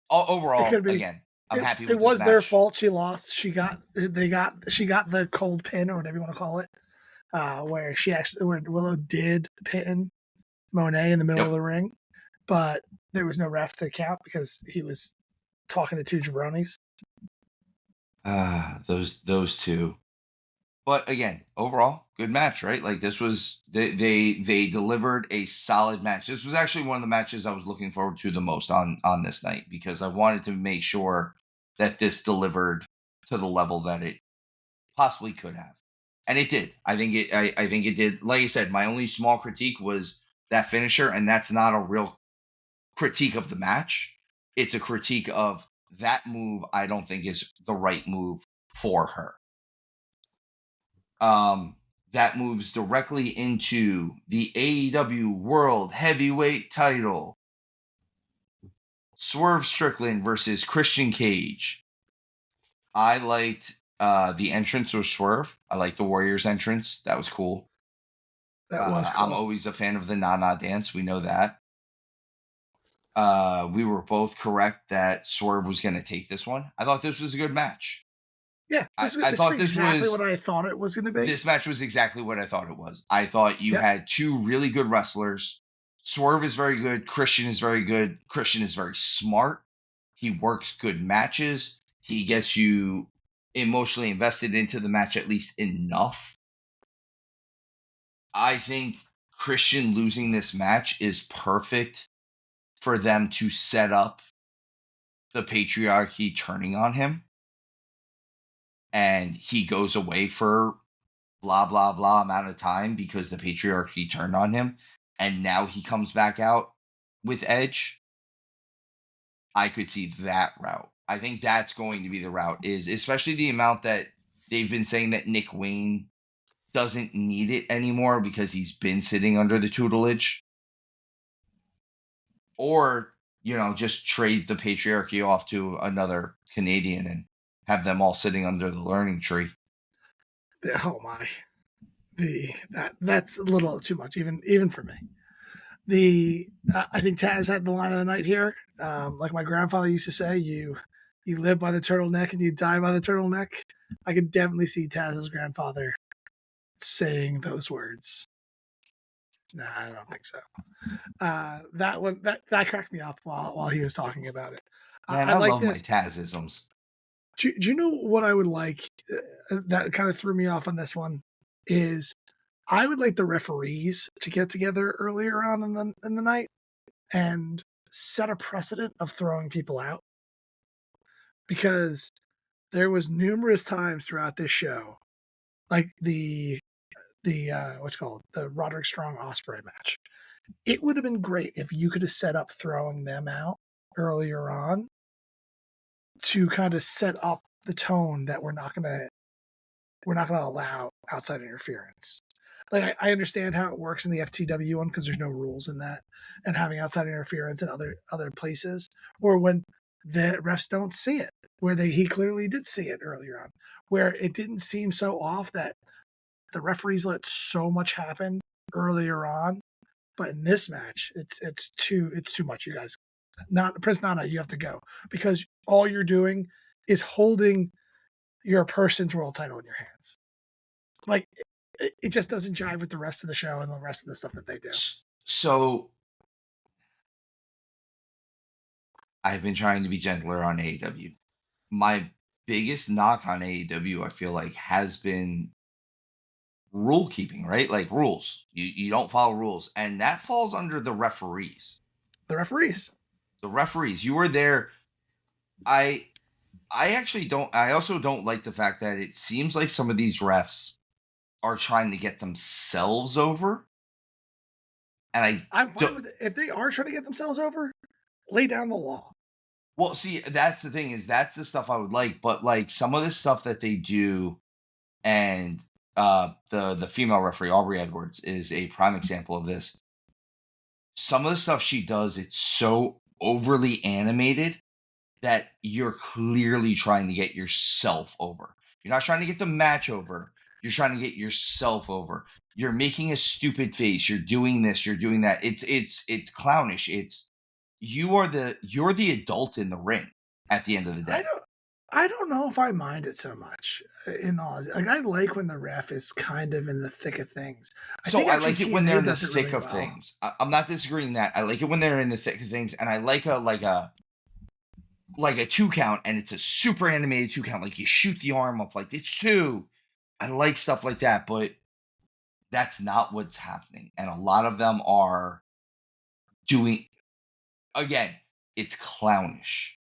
Overall, again, I'm happy with this match. It was their fault she lost. She got the cold pin or whatever you want to call it. Where Willow did pin Monet in the middle of the ring, but there was no ref to count because he was talking to two jabronis. Those two. But again, overall, good match, right? Like this was they delivered a solid match. This was actually one of the matches I was looking forward to the most on this night because I wanted to make sure that this delivered to the level that it possibly could have. And it did. I think it did. Like I said, my only small critique was that finisher, and that's not a real critique of the match. It's a critique of that move. I don't think is the right move for her. That moves directly into the AEW World Heavyweight Title. Swerve Strickland versus Christian Cage. I liked the entrance was Swerve. I like the Warriors entrance. That was cool. That was cool. I'm always a fan of the na-na dance. We know that. We were both correct that Swerve was going to take this one. I thought this was a good match. Yeah, I thought this was what I thought it was going to be. This match was exactly what I thought it was. I thought you had two really good wrestlers. Swerve is very good. Christian is very good. Christian is very smart. He works good matches. He gets you emotionally invested into the match at least enough. I think Christian losing this match is perfect for them to set up the patriarchy turning on him. And he goes away for blah, blah, blah amount of time because the patriarchy turned on him. And now he comes back out with Edge. I could see that route. I think that's going to be the route, is especially the amount that they've been saying that Nick Wayne doesn't need it anymore because he's been sitting under the tutelage. Or, just trade the patriarchy off to another Canadian and have them all sitting under the learning tree. Oh my. That's a little too much, even for me. I think Taz had the line of the night here. Like my grandfather used to say, you live by the turtleneck and you die by the turtleneck. I could definitely see Taz's grandfather saying those words. Nah, I don't think so. That one that cracked me up while he was talking about it. Man, I I like love my this. Tazisms. Do you know what I would like? That kind of threw me off on this one is I would like the referees to get together earlier on in the night and set a precedent of throwing people out, because there was numerous times throughout this show, like the what's called the Roderick Strong Osprey match. It would have been great if you could have set up throwing them out earlier on to kind of set up the tone that we're not gonna allow outside interference. Like I understand how it works in the FTW one because there's no rules in that, and having outside interference in other places, or when the refs don't see it, where he clearly did see it earlier on, where it didn't seem so off that the referees let so much happen earlier on. But in this match, it's too much, you guys. Not Prince Nana, you have to go, because all you're doing is holding your person's world title in your hands. Like it just doesn't jive with the rest of the show and the rest of the stuff that they do. So I've been trying to be gentler on AEW. My biggest knock on AEW, I feel like, has been rule keeping, right? Like rules. You don't follow rules. And that falls under the referees. The referees. The referees. You were there. I actually don't. I also don't like the fact that it seems like some of these refs are trying to get themselves over. And I'm fine with it. If they are trying to get themselves over, lay down the law. Well, see, that's the thing, is that's the stuff I would like, but like some of the stuff that they do, and the female referee Aubrey Edwards is a prime example of this. Some of the stuff she does, it's so overly animated that you're clearly trying to get yourself over. You're not trying to get the match over. You're trying to get yourself over. You're making a stupid face. You're doing this. You're doing that. It's clownish. You're the adult in the ring at the end of the day. I don't know if I mind it so much. In all, like I like when the ref is kind of in the thick of things. I like it when they're in the thick of well. things. I'm not disagreeing that. I like it when they're in the thick of things, and I like a 2 count, and it's a super animated 2 count. Like you shoot the arm up, like it's 2. I like stuff like that, but that's not what's happening, and a lot of them are doing. Again, it's clownish.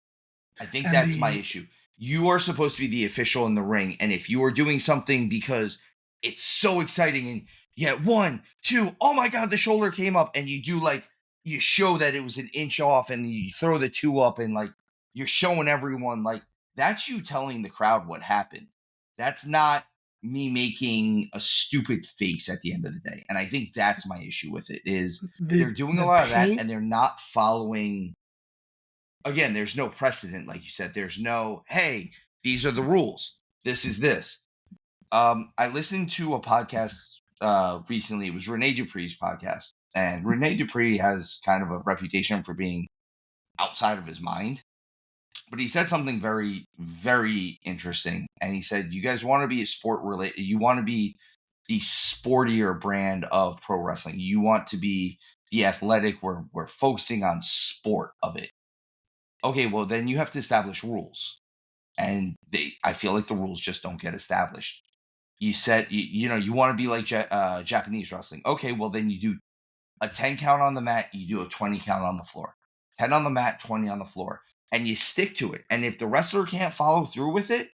I think that's my issue. You are supposed to be the official in the ring, and if you are doing something because it's so exciting and you get 1, 2, oh my god, the shoulder came up, and you do like you show that it was an inch off, and you throw the 2 up, and like you're showing everyone, like that's you telling the crowd what happened. That's not me making a stupid face at the end of the day. And I think that's my issue with it, is they're doing a lot of that, and they're not following. Again, there's no precedent, like you said. There's no, hey, these are the rules. This is this. I listened to a podcast recently. It was Rene Dupree's podcast. And Rene Dupree has kind of a reputation for being outside of his mind. But he said something very, very interesting. And he said, you guys want to be a sport related. You want to be the sportier brand of pro wrestling. You want to be the athletic. We're focusing on sport of it. Okay, well, then you have to establish rules. And I feel like the rules just don't get established. You said, you want to be like Japanese wrestling. Okay, well, then you do a 10 count on the mat. You do a 20 count on the floor. 10 on the mat, 20 on the floor. And you stick to it. And if the wrestler can't follow through with it,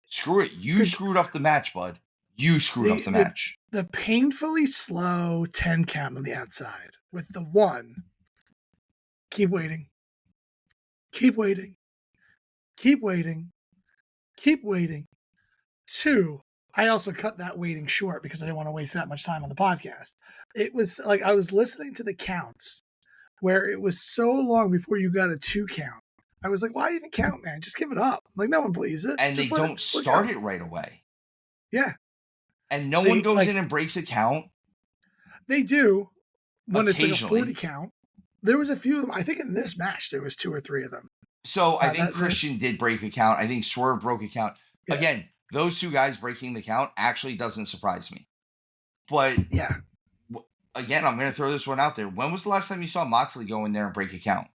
screw it. You screwed up the match, bud. You screwed up the match. The painfully slow 10 count on the outside with the 1. Keep waiting. Keep waiting. Keep waiting. Keep waiting. 2, I also cut that waiting short because I didn't want to waste that much time on the podcast. It was like I was listening to the counts where it was so long before you got a 2 count. I was like, why even count, man? Just give it up. Like, no one believes it. And just they don't start it right away. Yeah. And no one goes in and breaks a count. They do when it's like a 40 count. There was a few of them. I think in this match, there was 2 or 3 of them. So I think Christian did break a count. I think Swerve broke a count. Yeah. Again, those 2 guys breaking the count actually doesn't surprise me. But yeah, again, I'm going to throw this one out there. When was the last time you saw Moxley go in there and break a count?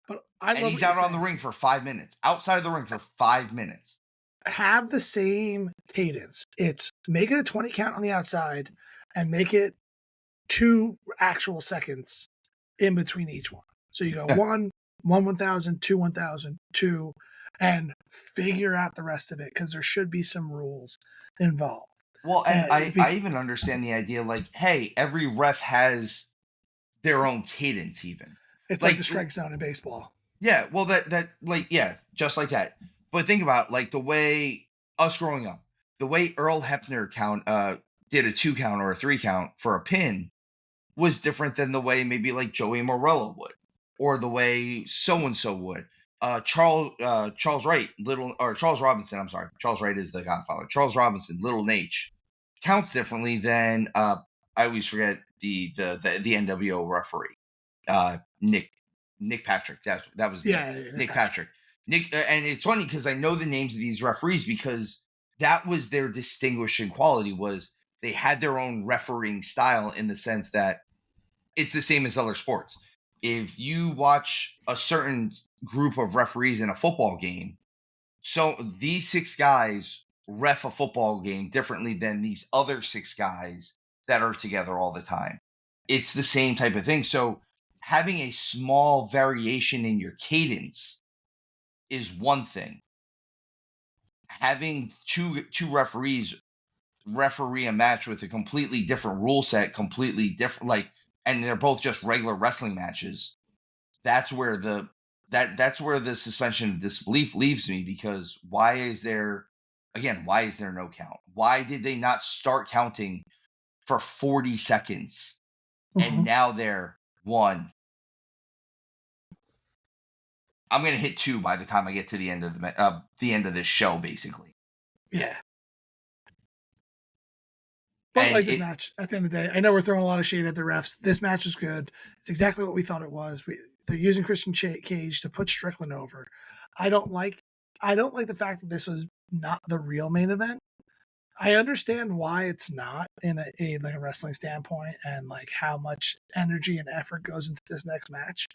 But I And love he's what you're out on the saying. ring for 5 minutes, outside of the ring for 5 minutes. Have the same cadence. It's make it a 20 count on the outside and make it 2 actual seconds in between each one. So you go Yeah. 1,000, 1,000, 2, and figure out the rest of it because there should be some rules involved. Well, and And I even understand the idea, like, hey, every ref has their own cadence, even. it's like the Like, strike zone in baseball. yeah, well, like, yeah, just like that. But think about, like, the way us growing up, the way Earl Hebner did a 2 count or a 3 count for a pin was different than the way maybe like Joey Morello would, or the way so and so would. Charles Wright, little or Charles Robinson. I'm sorry, Charles Wright is the Godfather. Charles Robinson, Little Nate, counts differently than I always forget the NWO referee, Nick Patrick. That was his name, Yeah, Nick Patrick. Nick, and it's funny because I know the names of these referees because that was their distinguishing quality, was they had their own refereeing style, in the sense that it's the same as other sports. If you watch a certain group of referees in a football game, so these 6 guys ref a football game differently than these other 6 guys that are together all the time. It's the same type of thing. So having a small variation in your cadence is one thing. Having two referees referee a match with a completely different rule set, completely different, like, and they're both just regular wrestling matches. That's where that's where the suspension of disbelief leaves me, because why is there no count? Why did they not start counting for 40 seconds and Mhm. now they're 1? I'm gonna hit 2 by the time I get to the end of this show, basically. Yeah. But And like this it match, at the end of the day, I know we're throwing a lot of shade at the refs. This match was good. It's exactly what we thought it was. They're using Christian Cage to put Strickland over. I don't like I don't like the fact that this was not the real main event. I understand why it's not in like a wrestling standpoint and like how much energy and effort goes into this next match.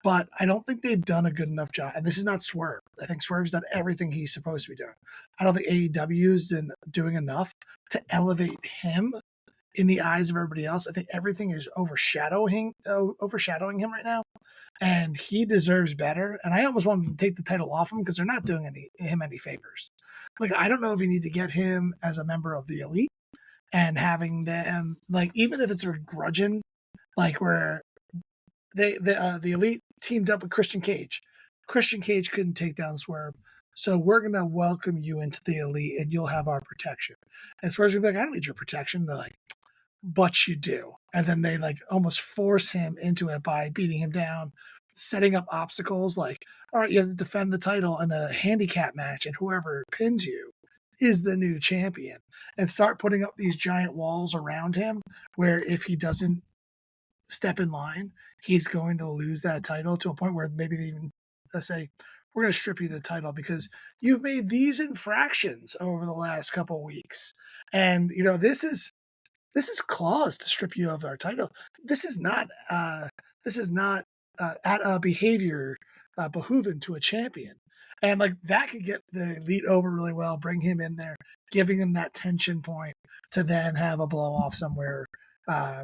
But I don't think they've done a good enough job. And this is not Swerve. I think Swerve's done everything he's supposed to be doing. I don't think AEW's been doing enough to elevate him in the eyes of everybody else. I think everything is overshadowing him right now, and he deserves better. And I almost want to take the title off him because they're not doing him any favors. Like I don't know if you need to get him as a member of the elite and having them like even if it's a grudging, like where the elite teamed up with Christian Cage. Christian Cage couldn't take down Swerve. So we're gonna welcome you into the elite and you'll have our protection. And Swerve's gonna be like, I don't need your protection. They're like, but you do. And then they like almost force him into it by beating him down, setting up obstacles like, all right, you have to defend the title in a handicap match, and whoever pins you is the new champion. And start putting up these giant walls around him where if he doesn't step in line, he's going to lose that title to a point where maybe they even say, we're going to strip you the title because you've made these infractions over the last couple of weeks. And, you know, this is clause to strip you of our title. This is not at a behavior behooving to a champion. And like that could get the elite over really well, bring him in there, giving him that tension point to then have a blow off somewhere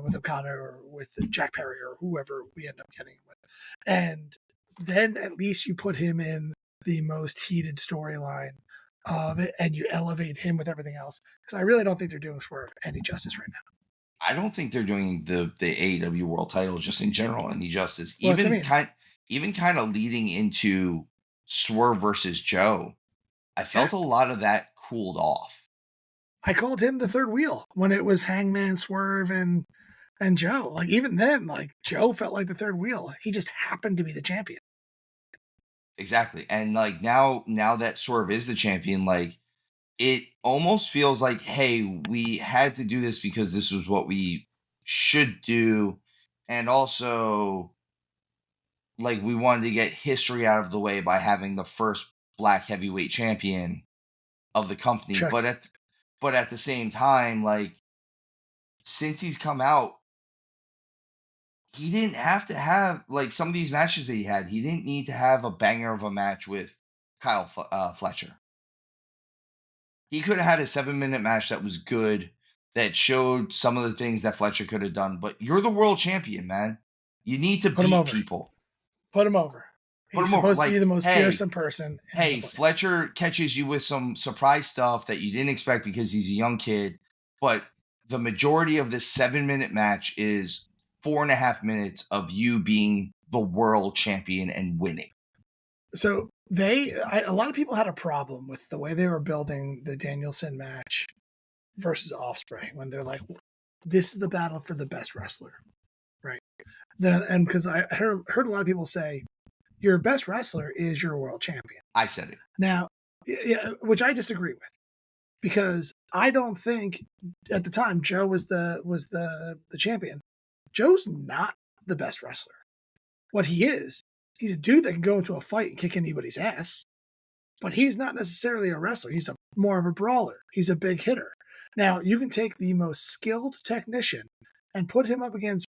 with Okada or with Jack Perry or whoever we end up getting with. And then at least you put him in the most heated storyline of it and you elevate him with everything else. Because I really don't think they're doing Swerve any justice right now. I don't think they're doing the AEW World Title just in general any justice. Well, that's what I mean. Even kind of leading into Swerve versus Joe, I Yeah. felt a lot of that cooled off. I called him the third wheel when it was Hangman, Swerve, and Joe. Like even then, like Joe felt like the third wheel. He just happened to be the champion. Exactly. And like now that Swerve is the champion, like it almost feels like, hey, we had to do this because this was what we should do. And also, like, we wanted to get history out of the way by having the first black heavyweight champion of the company. Check. But at the same time, like, since he's come out, he didn't have to have like some of these matches that he had. He didn't need to have a banger of a match with Fletcher. He could have had a 7-minute match that was good, that showed some of the things that Fletcher could have done. But you're the world champion, man. You need to Put him beat over. people. Put him over. Put He's him over. supposed to Like, be the most hey, fearsome person in the place. Fletcher catches you with some surprise stuff that you didn't expect because he's a young kid. But the majority of this 7-minute match is 4.5 minutes of you being the world champion and winning. So a lot of people had a problem with the way they were building the Danielson match versus Ospreay when they're like, this is the battle for the best wrestler, right? And because I heard a lot of people say, your best wrestler is your world champion. I said it. Now, yeah, which I disagree with, because I don't think at the time Joe was the champion. Joe's not the best wrestler. What he is, he's a dude that can go into a fight and kick anybody's ass, but he's not necessarily a wrestler. He's more of a brawler. He's a big hitter. Now, you can take the most skilled technician and put him up against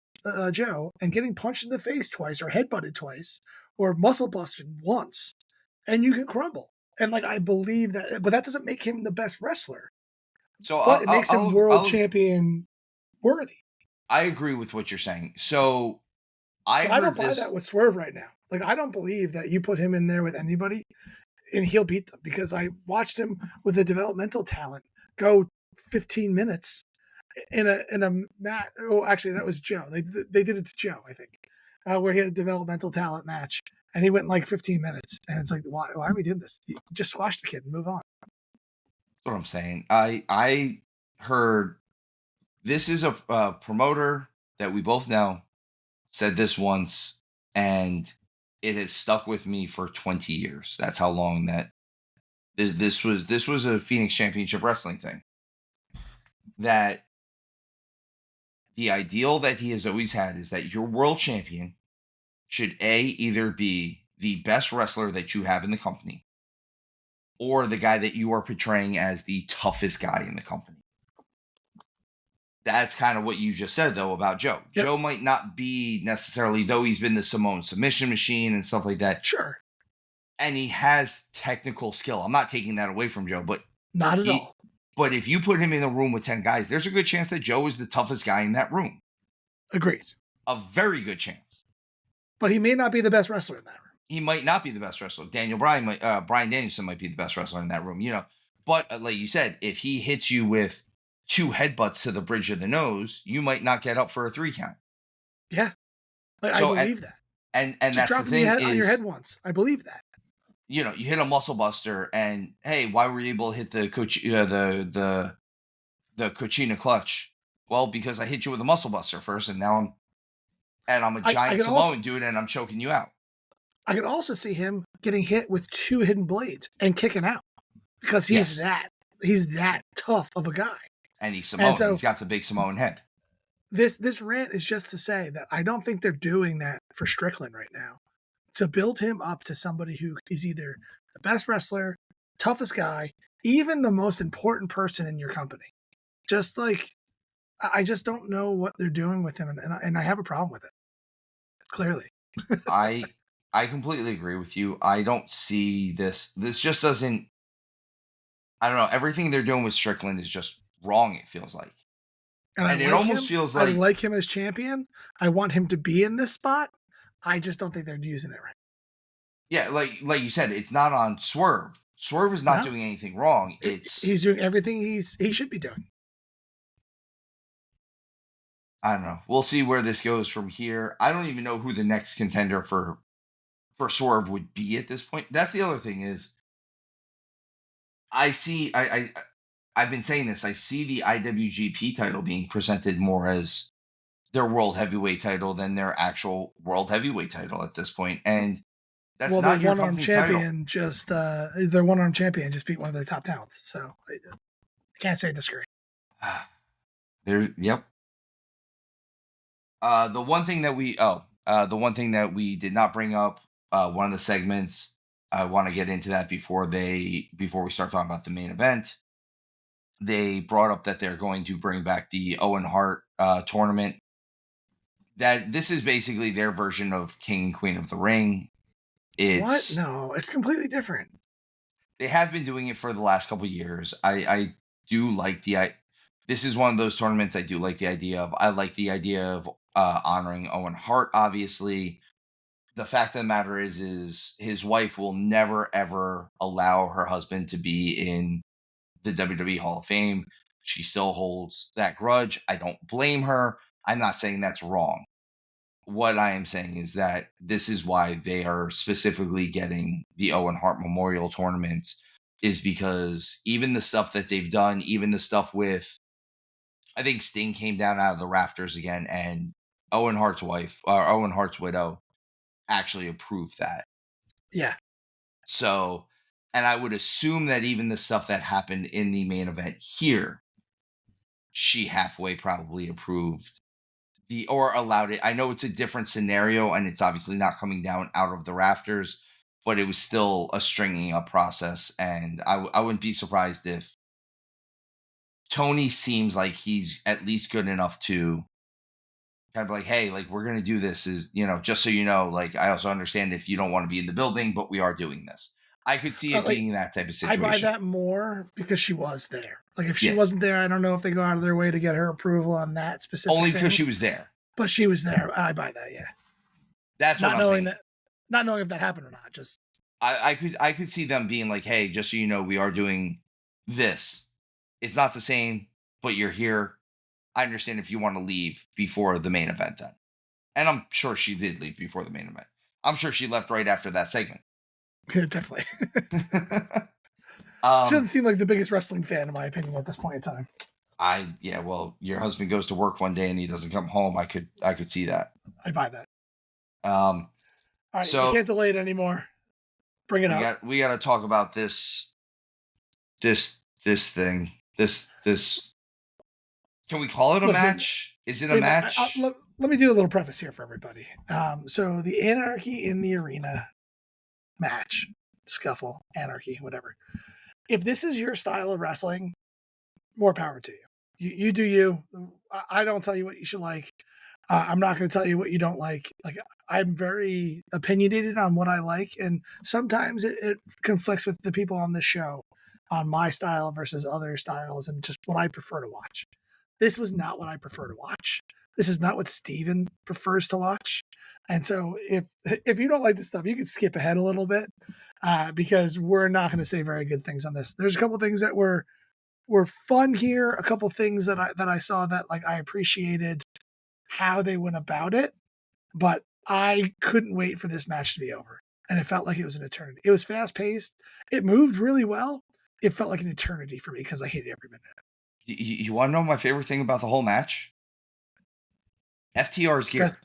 Joe, and getting punched in the face twice or headbutted twice or muscle busted once, and you can crumble. And like, I believe that, but that doesn't make him the best wrestler. So But it makes him world champion worthy. I agree with what you're saying. So I don't buy that with Swerve right now. Like, I don't believe that you put him in there with anybody and he'll beat them, because I watched him with the developmental talent go 15 minutes in a match. Oh, actually, that was Joe. They did it to Joe, I think, where he had a developmental talent match, and he went in like 15 minutes. And it's like, why are we doing this? You just squash the kid and move on. That's what I'm saying. I heard this is a promoter that we both know said this once, and it has stuck with me for 20 years. That's how long that this was a Phoenix Championship Wrestling thing. That the ideal that he has always had is that your world champion should either be the best wrestler that you have in the company, or the guy that you are portraying as the toughest guy in the company. That's kind of what you just said, though, about Joe. Yep. Joe might not be necessarily, though he's been the Samoan submission machine and stuff like that. Sure. And he has technical skill. I'm not taking that away from Joe, but not at all. But if you put him in a room with 10 guys, there's a good chance that Joe is the toughest guy in that room. Agreed. A very good chance. But he may not be the best wrestler in that room. He might not be the best wrestler. Brian Danielson might be the best wrestler in that room, you know. But like you said, if he hits you with 2 headbutts to the bridge of the nose, you might not get up for a 3 count. Yeah. Like, so, I believe that. And that's the thing on your head once. I believe that. You know, you hit a muscle buster, and hey, why were you able to hit the Cochina clutch? Well, because I hit you with a muscle buster first, and now I'm a giant Samoan dude, and I'm choking you out. I could also see him getting hit with 2 hidden blades and kicking out, because he's that tough of a guy. And he's Samoan. So, he's got the big Samoan head. This rant is just to say that I don't think they're doing that for Strickland right now, to build him up to somebody who is either the best wrestler, toughest guy, even the most important person in your company. Just like, I just don't know what they're doing with him, and I have a problem with it. Clearly. I completely agree with you. I don't see this. This just doesn't, I don't know. Everything they're doing with Strickland is just wrong, it feels like. And it almost feels like, I like him as champion. I want him to be in this spot. I just don't think they're using it right. Yeah, like you said, it's not on Swerve. Swerve is not doing anything wrong. He's doing everything he should be doing. I don't know. We'll see where this goes from here. I don't even know who the next contender for Swerve would be at this point. That's the other thing is, I've been saying this. I see the IWGP title being presented more as their world heavyweight title than their actual world heavyweight title at this point. And that's not your company's title. Their one-arm champion just beat one of their top talents. So I can't say I disagree. Yep. The one thing that we did not bring up, one of the segments, I want to get into that before we start talking about the main event. They brought up that they're going to bring back the Owen Hart tournament. that this is basically their version of King and Queen of the Ring. What? It's No, it's completely different. They have been doing it for the last couple of years. I do like the this is one of those tournaments I do like the idea of. I like the idea of honoring Owen Hart. Obviously, the fact of the matter is his wife will never ever allow her husband to be in the WWE Hall of Fame. She still holds that grudge. I don't blame her. I'm not saying that's wrong. What I am saying is that this is why they are specifically getting the Owen Hart Memorial Tournaments, is because even the stuff that they've done, even the stuff with, I think Sting came down out of the rafters again, and Owen Hart's wife, or Owen Hart's widow, actually approved that. Yeah. So, and I would assume that even the stuff that happened in the main event here, she halfway probably approved or allowed it. I know it's a different scenario and it's obviously not coming down out of the rafters, but it was still a stringing up process. And I wouldn't be surprised if Tony seems like he's at least good enough to kind of like, hey, like, we're going to do this, is, just so you know, like, I also understand if you don't want to be in the building, but we are doing this. I could see it Like, being that type of I buy situation. that more because she was there. Like, if she Yeah. wasn't there, I don't know if they go out of their way to get her approval on that specific Only thing. because she was there. But she was there. I buy that, yeah. That's not what I'm knowing saying. that, not knowing if that happened or not. Just I could see them being like, hey, just so you know, we are doing this. It's not the same, but you're here. I understand if you want to leave before the main event then. And I'm sure she did leave before the main event. I'm sure she left right after that segment. definitely. She doesn't seem like the biggest wrestling fan, in my opinion, at this point in time. Well, your husband goes to work one day and he doesn't come home. I could see that. I buy that. All right, so you can't delay it anymore. Bring it up. We got to talk about this thing. This. Can we call it a match? Is it a match? Let me do a little preface here for everybody. So the Anarchy in the Arena match, scuffle, anarchy, whatever. If this is your style of wrestling, more power to you. You do you. I don't tell you what you should like. I'm not going to tell you what you don't like. Like, I'm very opinionated on what I like, and sometimes it conflicts with the people on this show on my style versus other styles and just what I prefer to watch. This was not what I prefer to watch. This is not what Steven prefers to watch. And so if you don't like this stuff, you can skip ahead a little bit because we're not going to say very good things on this. There's a couple things that were fun here. A couple things that I saw that, like, I appreciated how they went about it, but I couldn't wait for this match to be over. And it felt like it was an eternity. It was fast paced. It moved really well. It felt like an eternity for me because I hated every minute. You want to know my favorite thing about the whole match? FTR's gear.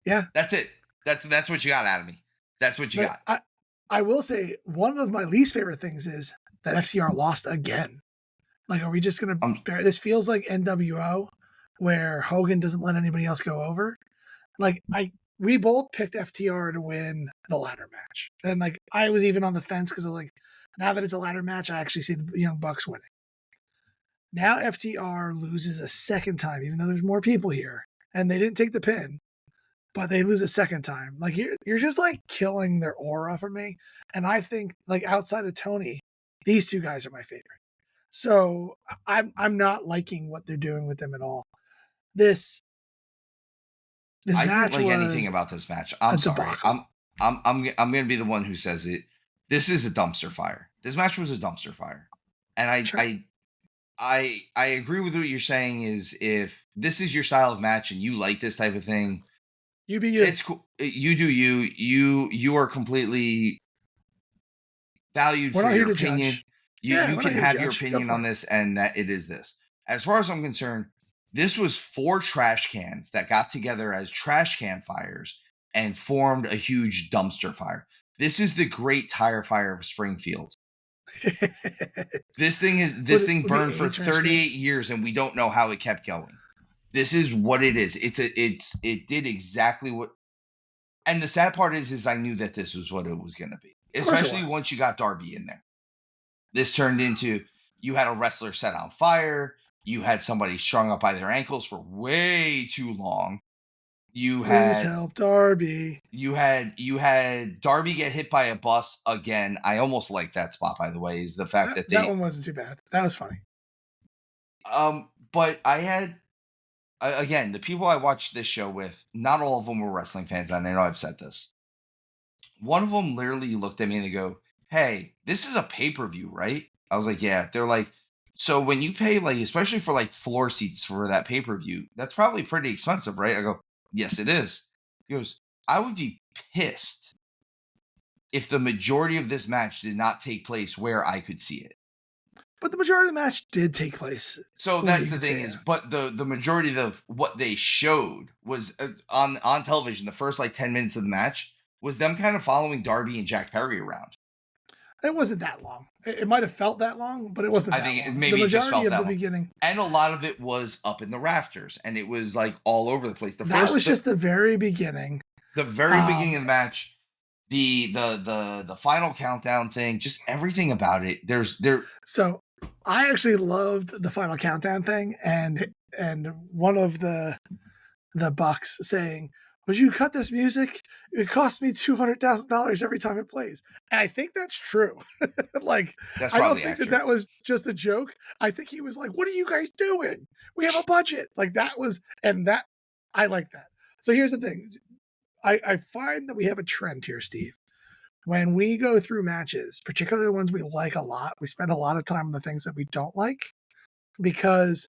Yeah. That's it. That's what you got out of me. That's what you got. I will say one of my least favorite things is that FTR lost again. Like, are we just going to bear this? Feels like NWO, where Hogan doesn't let anybody else go over. Like, we both picked FTR to win the ladder match. And, like, I was even on the fence because, like, now that it's a ladder match, I actually see the Young Bucks winning. Now FTR loses a second time, even though there's more people here. And they didn't take the pin, but they lose a second time. Like, you're just, like, killing their aura for me. And I think, like, outside of Tony, these two guys are my favorite. So I'm not liking what they're doing with them at all. This I match didn't like was anything about this match. I'm sorry. Debacle. I'm going to be the one who says it. This is a dumpster fire. This match was a dumpster fire. And Sure. I agree with what you're saying. Is if this is your style of match and you like this type of thing, you be you. It's cool. You do you. You are completely valued for your opinion. You can have your opinion on this, and that it is this. As far as I'm concerned, this was 4 trash cans that got together as trash can fires and formed a huge dumpster fire. This is the Great Tire Fire of Springfield. This thing burned for 38 years, and we don't know how it kept going. This is what it is. It did exactly what. And the sad part is I knew that this was what it was going to be, especially once you got Darby in there. This turned into, you had a wrestler set on fire. You had somebody strung up by their ankles for way too long. You Please had help Darby. you had Darby get hit by a bus again. I almost like that spot, by the way, is the fact that That they one wasn't too bad. That was funny. but again, the people I watched this show with, not all of them were wrestling fans, and I know I've said this. One of them literally looked at me and they go, "Hey, this is a pay-per-view, right?" I was like, "Yeah." They're like, "So when you pay, like, especially for like floor seats for that pay-per-view, that's probably pretty expensive, right?" I go, "Yes, it is." He goes, "I would be pissed if the majority of this match did not take place where I could see it." But the majority of the match did take place So where that's you the could see thing it. is, but the majority of what they showed was on television. The first like 10 minutes of the match was them kind of following Darby and Jack Perry around. It wasn't that long. It might have felt that long, but it wasn't I that think long. The maybe it just majority felt of that the long, beginning, and a lot of it was up in the rafters, and it was like all over the place. that was just the very beginning. The very beginning of the match, the final countdown thing, just everything about it. So I actually loved the final countdown thing, and one of the Bucks saying, "Would you cut this music? It costs me $200,000 every time it plays." And I think that's true. Like, that's I don't probably think that accurate. that was just a joke. I think he was like, "What are you guys doing? We have a budget." Like that was, and that I like that. So here's the thing. I find that we have a trend here, Steve. When we go through matches, particularly the ones we like a lot, we spend a lot of time on the things that we don't like because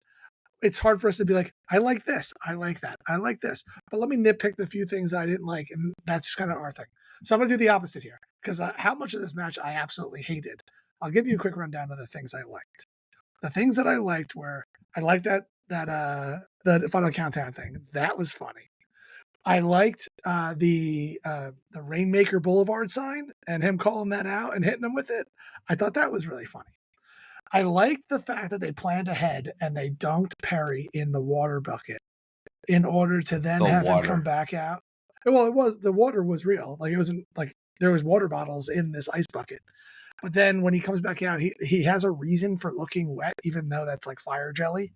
it's hard for us to be like, I like this, I like that, I like this. But let me nitpick the few things I didn't like, and that's just kind of our thing. So I'm going to do the opposite here because how much of this match I absolutely hated. I'll give you a quick rundown of the things I liked. The things that I liked were I liked the final countdown thing. That was funny. I liked the Rainmaker Boulevard sign and him calling that out and hitting him with it. I thought that was really funny. I liked the fact that they planned ahead and they dunked Perry in the water bucket in order to then The have him come water. back out. Well, it was the water was real. Like it wasn't like there was water bottles in this ice bucket. But then when he comes back out, he has a reason for looking wet, even though that's like fire jelly,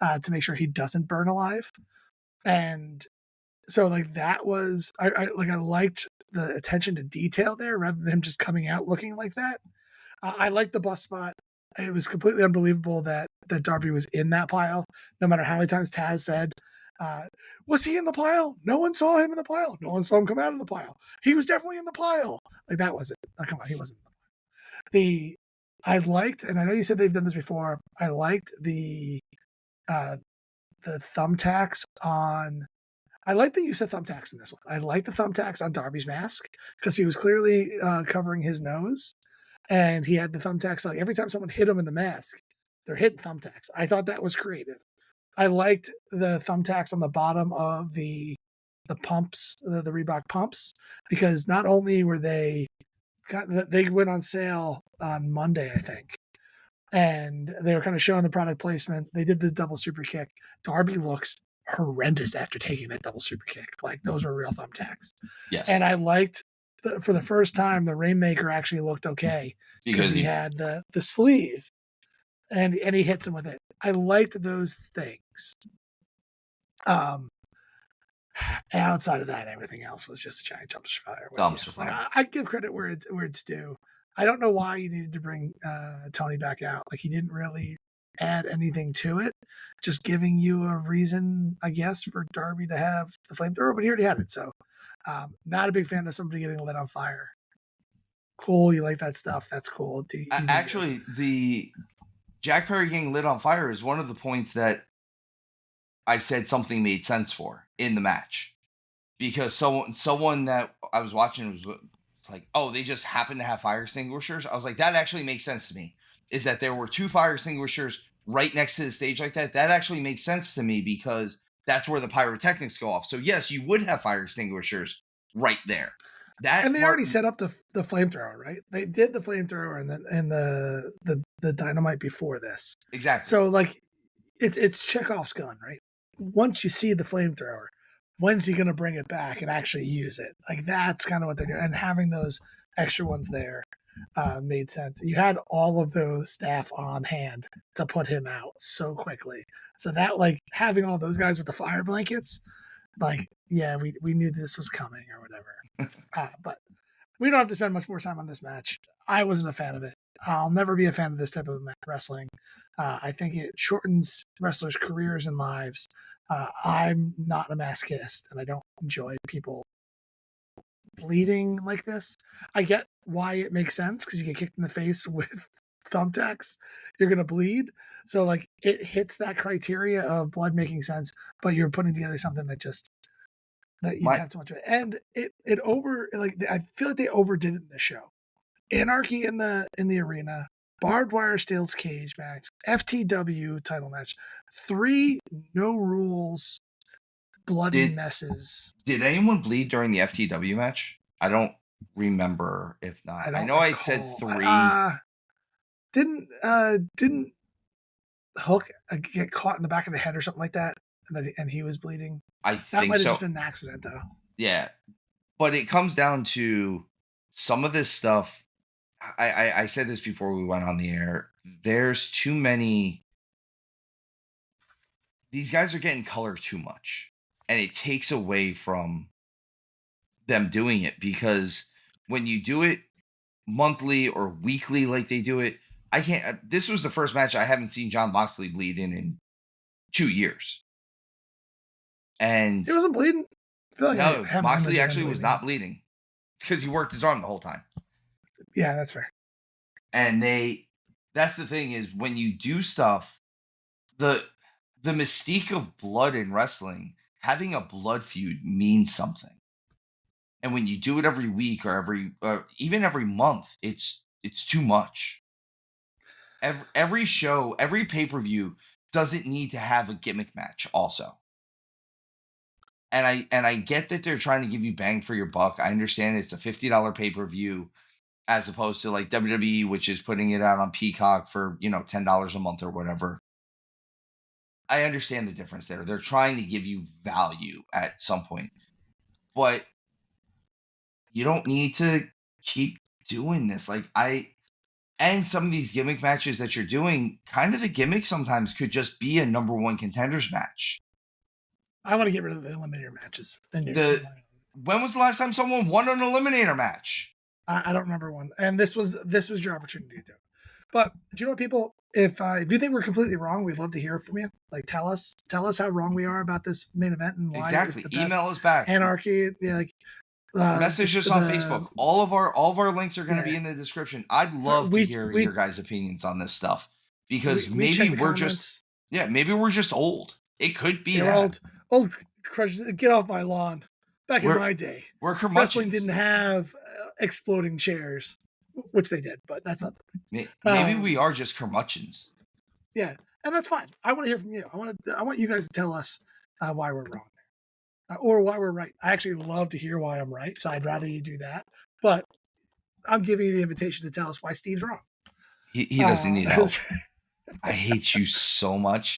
to make sure he doesn't burn alive. And so like that was I liked the attention to detail there rather than him just coming out looking like that. I liked the bus spot. It was completely unbelievable that Darby was in that pile. No matter how many times Taz said, uh, "Was he in the pile? No one saw him in the pile. No one saw him come out of the pile. He was definitely in the pile." Like that wasn't. Oh, come on, he wasn't. The I liked, and I know you said they've done this before. I liked uh, the thumbtacks on. I like the use of thumbtacks in this one. I like the thumbtacks on Darby's mask because he was clearly covering his nose, and he had the thumbtacks. Like every time someone hit him in the mask, they're hitting thumbtacks. I thought that was creative. I liked the thumbtacks on the bottom of the pumps, the Reebok pumps, because not only were they went on sale on Monday, I think, and they were kind of showing the product placement. They did the double super kick. Darby looks horrendous after taking that double super kick. Like those were real thumbtacks. Yes, And I liked for the first time the Rainmaker actually looked okay because because he he had the sleeve and he hits him with it. I liked those things. Um, outside of that, everything else was just a giant dumpster fire. dumpster Like fire. I give credit where it's due. I don't know why you needed to bring Tony back out. Like he didn't really add anything to it. Just giving you a reason, I guess, for Darby to have the flamethrower, but he already had it. So, not a big fan of somebody getting lit on fire. Cool, you like that stuff. That's cool. Actually, the Jack Perry getting lit on fire is one of the points that I said something made sense for in the match, because someone that I was watching was it's like, oh, they just happen to have fire extinguishers. I was like, that actually makes sense to me. Is that there were two fire extinguishers right next to the stage like that? That actually makes sense to me because that's where the pyrotechnics go off. So yes, you would have fire extinguishers right there. That And they part already set up the flamethrower, right? They did the flamethrower and the dynamite before this. exactly. So like it's Chekhov's gun, right? Once you see the flamethrower, when's he going to bring it back and actually use it? Like that's kind of what they're doing. And having those extra ones there made sense. You had all of those staff on hand to put him out so quickly. So that like having all those guys with the fire blankets Like, yeah, we knew this was coming or whatever. But we don't have to spend much more time on this match. I wasn't a fan of it. I'll never be a fan of this type of wrestling. I think it shortens wrestlers' careers and lives. I'm not a masochist, and I don't enjoy people bleeding like this. I get why it makes sense because you get kicked in the face with thumbtacks, you're gonna bleed. So like it hits that criteria of blood making sense, but you're putting together something that you have too much of it. And it over like I feel like they overdid it in the show. Anarchy in the arena, barbed wire steel cage match, FTW title match, 3 no rules bloody messes. Did anyone bleed during the FTW match? I don't remember. If not, I know recall. I said 3. Didn't Hook get caught in the back of the head or something like that, and he was bleeding? I think that might have so. just been an accident, though. Yeah, but it comes down to some of this stuff. I said this before we went on the air. There's too many. These guys are getting color too much, and it takes away from them doing it, because when you do it monthly or weekly like they do it, I can't. This was the first match I haven't seen Jon Moxley bleed in 2 years. And he wasn't bleeding? I feel like no, Moxley actually was not bleeding. It's because he worked his arm the whole time. Yeah, that's fair. And that's the thing, is when you do stuff, the mystique of blood in wrestling, having a blood feud means something. And when you do it every week or even every month, it's too much. Every show, every pay-per-view doesn't need to have a gimmick match also. And I get that they're trying to give you bang for your buck. I understand it's a $50 pay-per-view as opposed to like WWE, which is putting it out on Peacock for, $10 a month or whatever. I understand the difference there. They're trying to give you value at some point. But you don't need to keep doing this. And some of these gimmick matches that you're doing, kind of the gimmick sometimes could just be a number 1 contenders match. I want to get rid of the eliminator matches. When was the last time someone won an eliminator match? I don't remember one. And this was your opportunity to do it. But do you know what, people? If you think we're completely wrong, we'd love to hear from you. Like, tell us how wrong we are about this main event and why exactly. It was the best. Email us back. Anarchy, yeah, like. Message us on Facebook. All of our links are going to be in the description. I'd love to hear your guys' opinions on this stuff, because maybe we're just old. It could be that. Old get off my lawn. Back in my day, wrestling didn't have exploding chairs, which they did, but that's not. Maybe we are just curmudgeons. Yeah, and that's fine. I want to hear from you. I want you guys to tell us why we're wrong. Or why we're right. I actually love to hear why I'm right, so I'd rather you do that. But I'm giving you the invitation to tell us why Steve's wrong. He doesn't need help. I hate you so much.